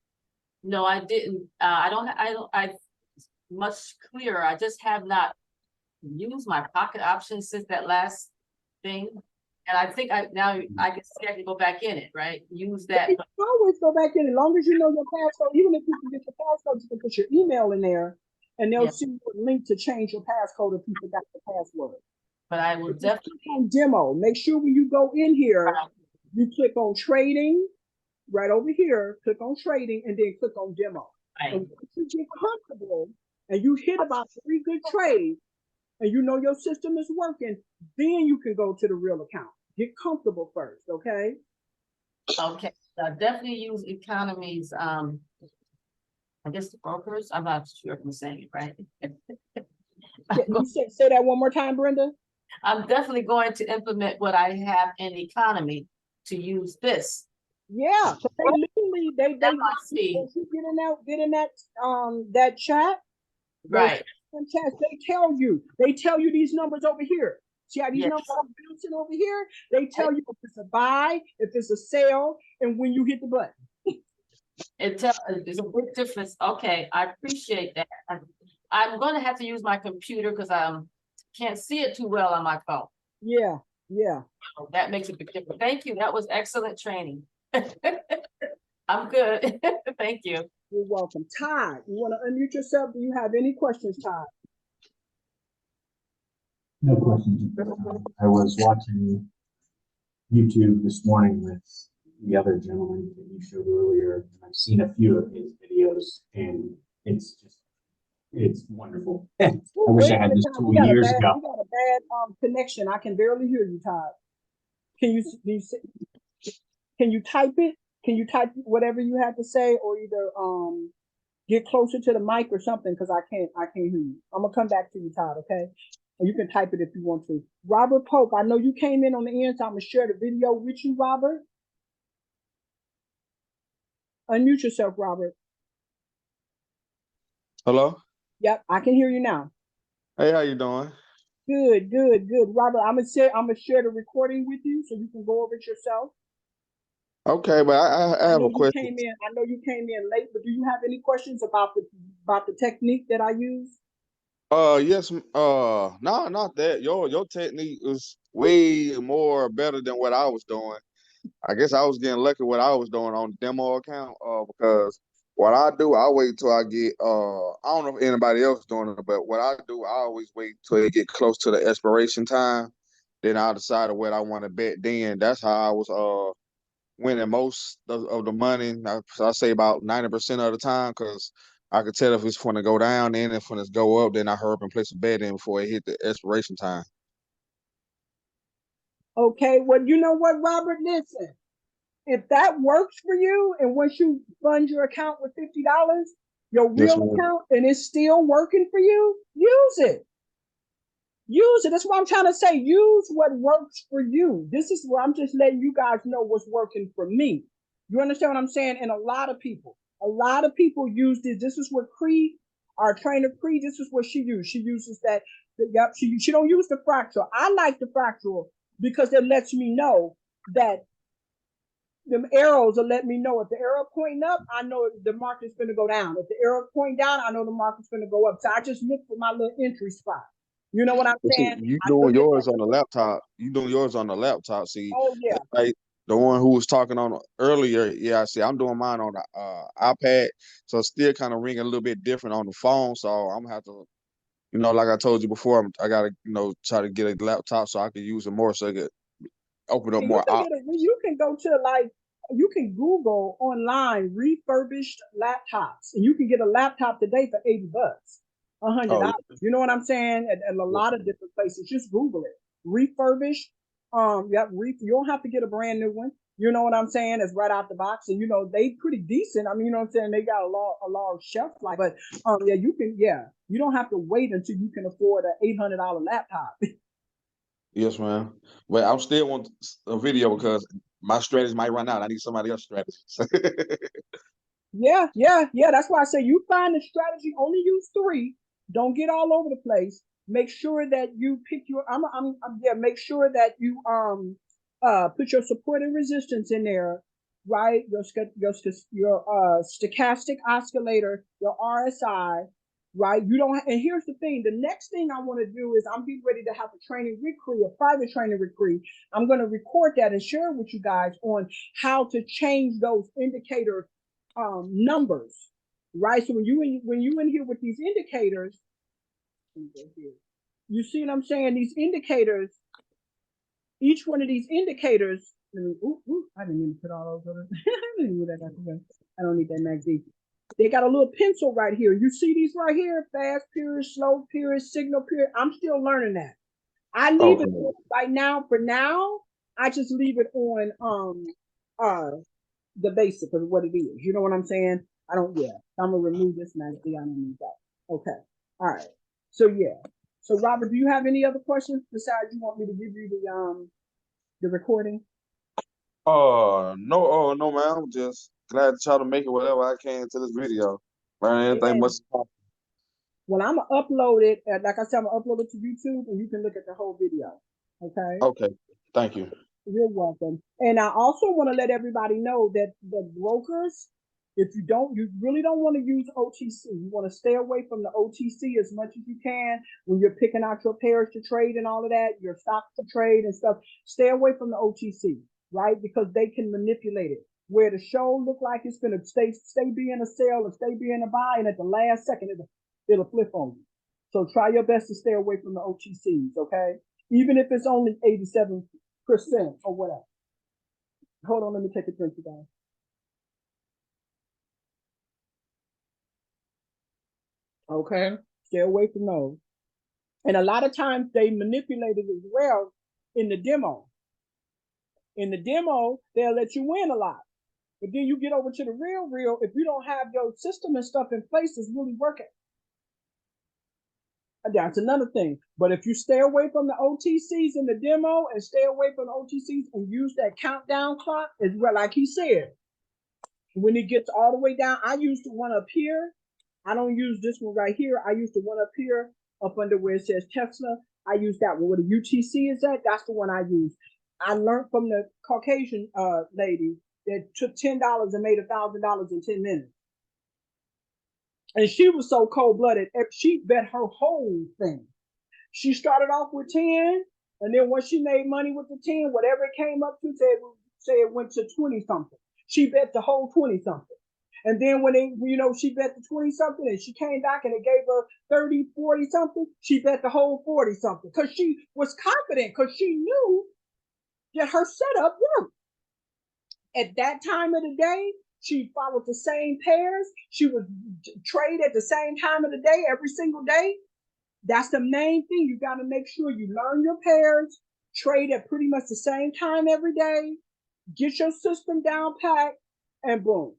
No, I didn't. I much clearer. I just have not used my pocket options since that last thing. And I think now I can see I can go back in it, right? Use that. You can always go back in as long as you know your passcode. Even if you can get your passcode, you can put your email in there and they'll see you a link to change your passcode if you forgot the password. But I will definitely click on demo. Make sure when you go in here, you click on trading right over here, click on trading, and then click on demo. Right. And once you get comfortable and you hit about 3 good trades and you know your system is working, then you can go to the real account. Get comfortable first, okay? Okay. I definitely use economies. I guess the brokers. I'm not sure if I'm saying it right. You say that one more time, Brenda. I'm definitely going to implement what I have in economy to use this. Yeah, so they literally they see. Get in that chat. Right. Chats, they tell you these numbers over here. See how these numbers are bouncing over here? They tell you if it's a buy, if it's a sell, and when you hit the button. There's a big difference. Okay, I appreciate that. I'm going to have to use my computer because I can't see it too well on my phone. Yeah. So that makes a big difference. Thank you. That was excellent training. I'm good. Thank you. You're welcome. Todd, you want to unmute yourself? Do you have any questions, Todd? No questions. I was watching YouTube this morning with the other gentleman that you showed earlier, and I've seen a few of his videos, and it's wonderful. I wish I had this tool years ago. You got a bad connection. I can barely hear you, Todd. Can you type it? Can you type whatever you have to say, or either get closer to the mic or something? Because I can't hear you. I'm gonna come back to you, Todd. Okay, and you can type it if you want to. Robert Pope, I know you came in on the end, so I'm gonna share the video with you, Robert. Unmute yourself, Robert. Hello? Yep, I can hear you now. Hey, how you doing? Good. Robert, I'm gonna share the recording with you so you can go over it yourself. Okay, but I have a question. I know you came in late, but do you have any questions about the technique that I use? Yes. No, not that. Your technique was way more better than what I was doing. I guess I was getting lucky what I was doing on the demo account. Because What I do, I wait till I get I don't know if anybody else doing it, but what I do, I always wait till it get close to the expiration time. Then I decide what I want to bet. Then that's how I was winning most of the money. I say about 90% of the time, because I could tell if it's going to go down, and if when it's go up, then I hurry up and place a bet in before it hit the expiration time. Okay, well, you know what, Robert? Listen, if that works for you, and once you fund your account with $50, your Yes, real ma'am. account, and it's still working for you, use it. Use it. That's what I'm trying to say. Use what works for you. This is where I'm just letting you guys know what's working for me. You understand what I'm saying? And a lot of people use this. This is what Creed, our trainer Creed, this is what she used. She uses that. Yep. She don't use the fractal. I like the fractal because it lets me know that them arrows will let me know if the arrow pointing up, I know the market's going to go down. If the arrow pointing down, I know the market's going to go up. So I just look for my little entry spot. You know what I'm But see, saying? you I doing look at yours that. on the laptop. You doing yours on the laptop. See, Oh yeah. like the one who was talking on earlier. Yeah, see, I'm doing mine on the iPad, so it's still kind of ringing a little bit different on the phone. So I'm gonna have to, like I told you before, I gotta, try to get a laptop so I can use it more, so I can open up And you more can options. you can go to you can Google online refurbished laptops, and you can get a laptop today for $80, $100. Oh, You know what I'm saying? And a lot of different places. Just Google it. Refurbished. Yep. You don't have to get a brand new one. You know what I'm saying? It's right out the box, and they pretty decent. I mean, you know what I'm saying? They got a large shelf life, but yeah, you don't have to wait until you can afford an $800 laptop. yes, man. But I still want a video because my strategy might run out. I need somebody else's strategy. Yeah. That's why I say you find a strategy. Only use 3. Don't get all over the place. Make sure that you pick your. Make sure that you put your support and resistance in there, right? Your stochastic oscillator, your RSI, right? You don't. And here's the thing. The next thing I want to do is I'm getting ready to have a training recruit, a private training recruit. I'm going to record that and share with you guys on how to change those indicator numbers, right? So when you in here with these indicators, you see what I'm saying? These indicators, each one of these indicators. I didn't mean to put all those over. I don't need that magazine. They got a little pencil right here. You see these right here? Fast period, slow period, signal period. I'm still learning that. I leave it right now. For now, I just leave it on the basic of what it is. You know what I'm saying? I'm gonna remove this magazine. I don't need that. Okay. All right. So So Robert, do you have any other questions besides you want me to give you the recording? No, no, man. I'm just glad to try to make it whatever I can to this video. Learn anything much. Well, I'm gonna upload it. Like I said, I'm gonna upload it to YouTube, and you can look at the whole video. Okay. Okay. Thank you. You're welcome. And I also want to let everybody know that the brokers, if you really don't want to use OTC. You want to stay away from the OTC as much as you can when you're picking out your pairs to trade and all of that, your stocks to trade and stuff. Stay away from the OTC, right? Because they can manipulate it. Where the show look like it's going to stay being a sell or stay being a buy, and at the last second it'll flip on you. So try your best to stay away from the OTCs, okay? Even if it's only 87% or whatever. Hold on, let me take a drink, you guys. Okay, stay away from those. And a lot of times they manipulate it as well in the demo. In the demo, they'll let you win a lot. But then you get over to the real, if you don't have your system and stuff in place that's really working. That's another thing. But if you stay away from the OTCs in the demo and stay away from the OTCs and use that countdown clock, as well, like he said, when it gets all the way down, I use the one up here. I don't use this one right here. I use the one up here, up under where it says Tesla. I use that one. Where the UTC is at, that's the one I use. I learned from the Caucasian lady that took $10 and made $1,000 in 10 minutes. And she was so cold-blooded, she bet her whole thing. She started off with 10, and then once she made money with the 10, whatever it came up to, say it went to 20-something. She bet the whole 20-something. And then when they, she bet the 20 something and she came back and it gave her 30, 40 something, she bet the whole 40 something because she was confident because she knew that her setup worked. At that time of the day, she followed the same pairs. She would trade at the same time of the day every single day. That's the main thing. You got to make sure you learn your pairs, trade at pretty much the same time every day, get your system down pat, and boom.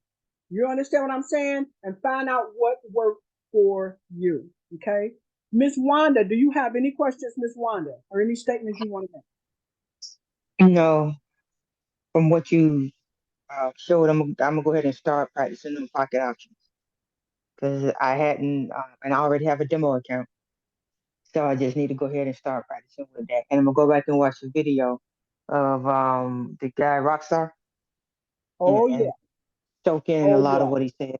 You understand what I'm saying? And find out what worked for you. Okay. Miss Wanda, do you have any questions, Miss Wanda, or any statements you want to make? No, from what you showed, I'm gonna go ahead and start practicing them pocket options because I hadn't, and I already have a demo account, so I just need to go ahead and start practicing with that. And I'm gonna go back and watch the video of the guy Rockstar Oh, and yeah. soak in a Oh, lot of yeah. what he said.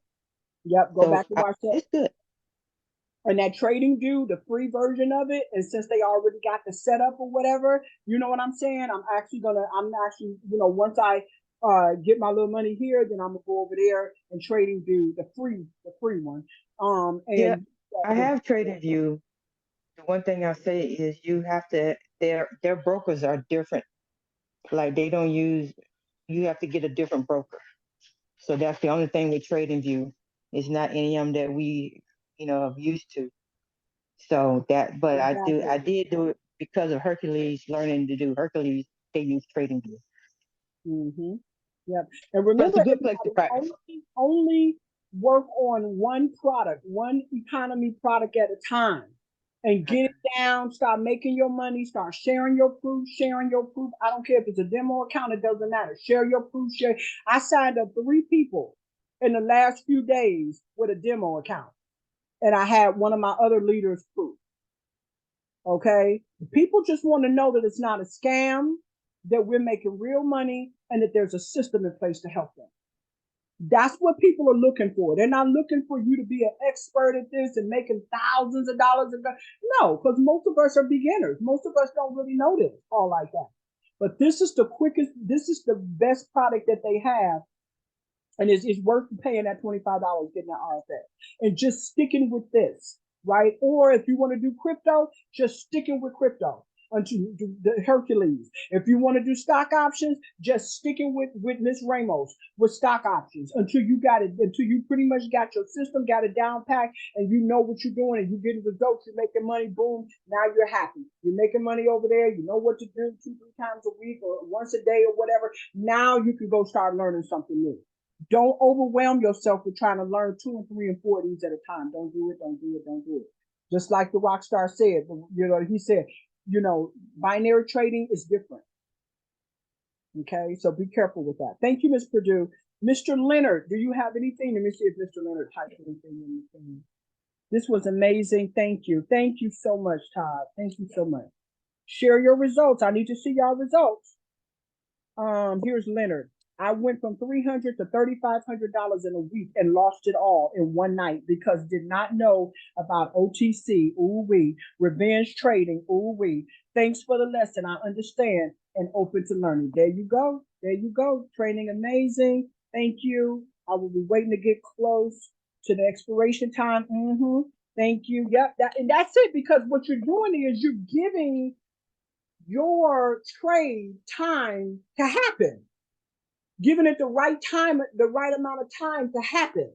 Yep. Go So back and watch that. it's good. And that Trading View, the free version of it, and since they already got the setup or whatever, you know what I'm saying? I'm actually, once I get my little money here, then I'm gonna go over there and Trading View, the free one. Yeah, And I have TradingView. The one thing I say is you have to, their brokers are different. Like they don't use, you have to get a different broker. So that's the only thing with TradingView. It's not any of them that we, have used to. So that, but exactly. I did do it because of Hercules, learning to do Hercules, they use TradingView. Mm-hmm. Yep. And But it's remember, a good place to practice. only work on one product, one economy product at a time, and get it down. Start making your money. Start sharing your proof. I don't care if it's a demo account. It doesn't matter. Share your proof. I signed up 3 people in the last few days with a demo account, and I had one of my other leaders' proof. Okay, people just want to know that it's not a scam, that we're making real money, and that there's a system in place to help them. That's what people are looking for. They're not looking for you to be an expert at this and making thousands of dollars. No, because most of us are beginners. Most of us don't really know this all like that. But this is the quickest, this is the best product that they have. And it's worth paying that $25 getting that RFA and just sticking with this, right? Or if you want to do crypto, just sticking with crypto until the Hercules. If you want to do stock options, just sticking with Miss Ramos with stock options until you got it, until you pretty much got your system, got it down packed, and you know what you're doing and you're getting results, you're making money, boom, now you're happy. You're making money over there, you know what to do 2-3 times a week or once a day or whatever. Now you can go start learning something new. Don't overwhelm yourself with trying to learn 2 and 3 and 4 of these at a time. Don't do it. Just like the Rockstar said, he said, binary trading is different. Okay, so be careful with that. Thank you, Ms. Purdue. Mr. Leonard, do you have anything? Let me see if Mr. Leonard typed anything in the thing. This was amazing. Thank you. Thank you so much, Todd. Thank you so much. Share your results. I need to see y'all results. Here's Leonard. I went from $300 to $3,500 in a week and lost it all in one night because did not know about OTC. Ooh wee, revenge trading. Ooh wee. Thanks for the lesson. I understand and open to learning. There you go. There you go. Training amazing. Thank you. I will be waiting to get close to the expiration time. Thank you. Yep. And that's it, because what you're doing is you're giving your trade time to happen. Giving it the right time, the right amount of time to happen.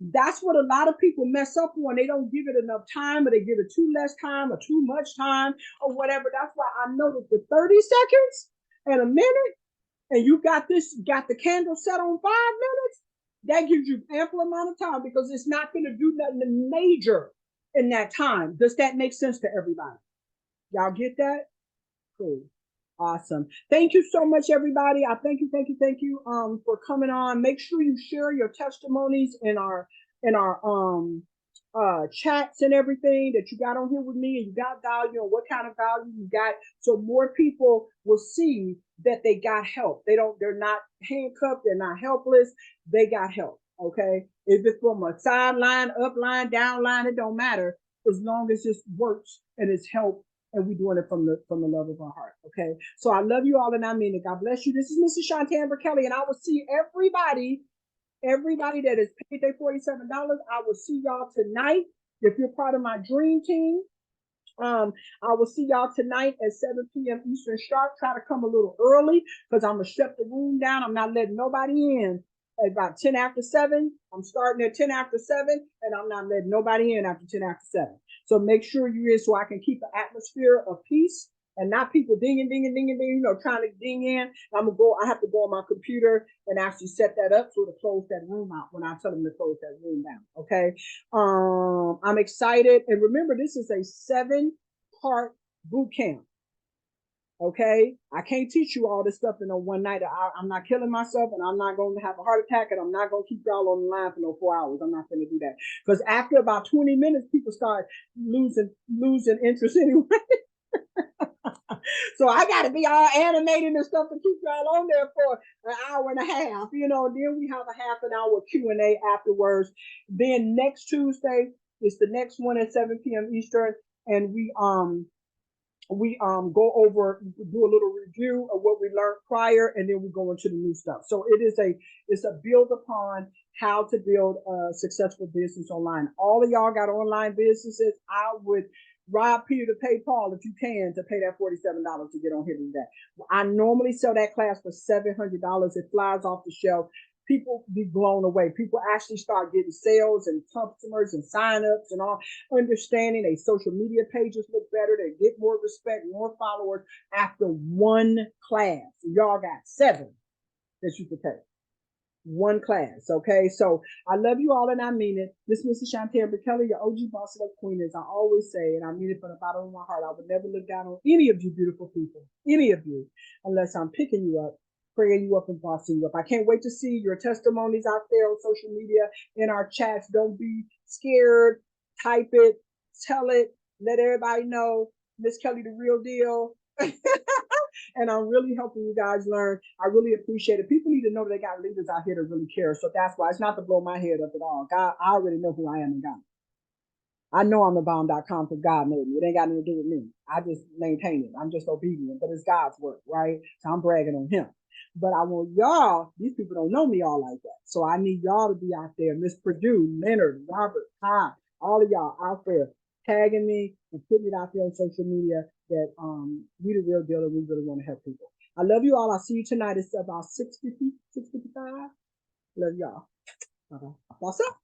That's what a lot of people mess up on. They don't give it enough time, or they give it too less time or too much time or whatever. That's why I noticed the 30 seconds and a minute, and you got the candle set on 5 minutes, that gives you ample amount of time because it's not going to do nothing major in that time. Does that make sense to everybody? Y'all get that? Cool. Awesome. Thank you so much, everybody. I thank you for coming on. Make sure you share your testimonies in our chats and everything that you got on here with me, and you got value and what kind of value you got, so more people will see that they got help. They're not handcuffed, they're not helpless, they got help. Okay. If it's from a sideline, up line, down line, it don't matter, as long as it works and it's help. And we're doing it from the love of our heart. Okay. So I love you all, and I mean it. God bless you. This is Mrs. Shantae Amber Kelly, and I will see everybody everybody that has paid their $47, I will see y'all tonight. If you're part of my dream team, I will see y'all tonight at 7 p.m. Eastern sharp. Try to come a little early because I'm gonna shut the room down. I'm not letting nobody in at about 10 after 7. I'm starting at 10 after 7, and I'm not letting nobody in after 10 after 7. So make sure you're in so I can keep an atmosphere of peace and not people dinging, trying to ding in. I have to go on my computer and actually set that up so to close that room out when I tell them to close that room down. Okay. I'm excited. And remember, this is a 7-part boot camp. Okay. I can't teach you all this stuff in one night. I'm not killing myself, and I'm not going to have a heart attack, and I'm not going to keep y'all on the line for no 4 hours. I'm not going to do that because after about 20 minutes, people start losing interest anyway. So I got to be all animated and stuff to keep y'all on there for an hour and a half, then we have a half an hour Q&A afterwards. Then next Tuesday is the next one at 7 p.m. Eastern. And we go over, do a little review of what we learned prior, and then we go into the new stuff. So it's a build upon how to build a successful business online. All of y'all got online businesses. I would rob Peter to pay Paul if you can to pay that $47 to get on here today. I normally sell that class for $700. It flies off the shelf. People be blown away. People actually start getting sales and customers and signups and all, understanding their social media pages look better. They get more respect, more followers after one class. Y'all got 7 that you could take. One class, okay? So I love you all and I mean it. This is Mrs. Chantel Kelly, your OG boss of queen, as I always say, and I mean it from the bottom of my heart. I would never look down on any of you beautiful people, any of you, unless I'm picking you up, praying you up, and bossing you up. I can't wait to see your testimonies out there on social media, in our chats. Don't be scared. Type it, tell it, let everybody know Miss Kelly the real deal. And I'm really helping you guys learn. I really appreciate it. People need to know that they got leaders out here that really care. So that's why it's not to blow my head up at all. God, I already know who I am in God. I know I'm the bomb.com because God made me. It ain't got nothing to do with me. I just maintain it. I'm just obedient, but it's God's work, right? So I'm bragging on him. But I want y'all, these people don't know me all like that. So I need y'all to be out there. Miss Purdue, Leonard, Robert, Todd, all of y'all out there tagging me and putting it out there on social media that we the real deal and we really want to help people. I love you all. I'll see you tonight. It's about 6:55. Love y'all. Bye-bye. What's up?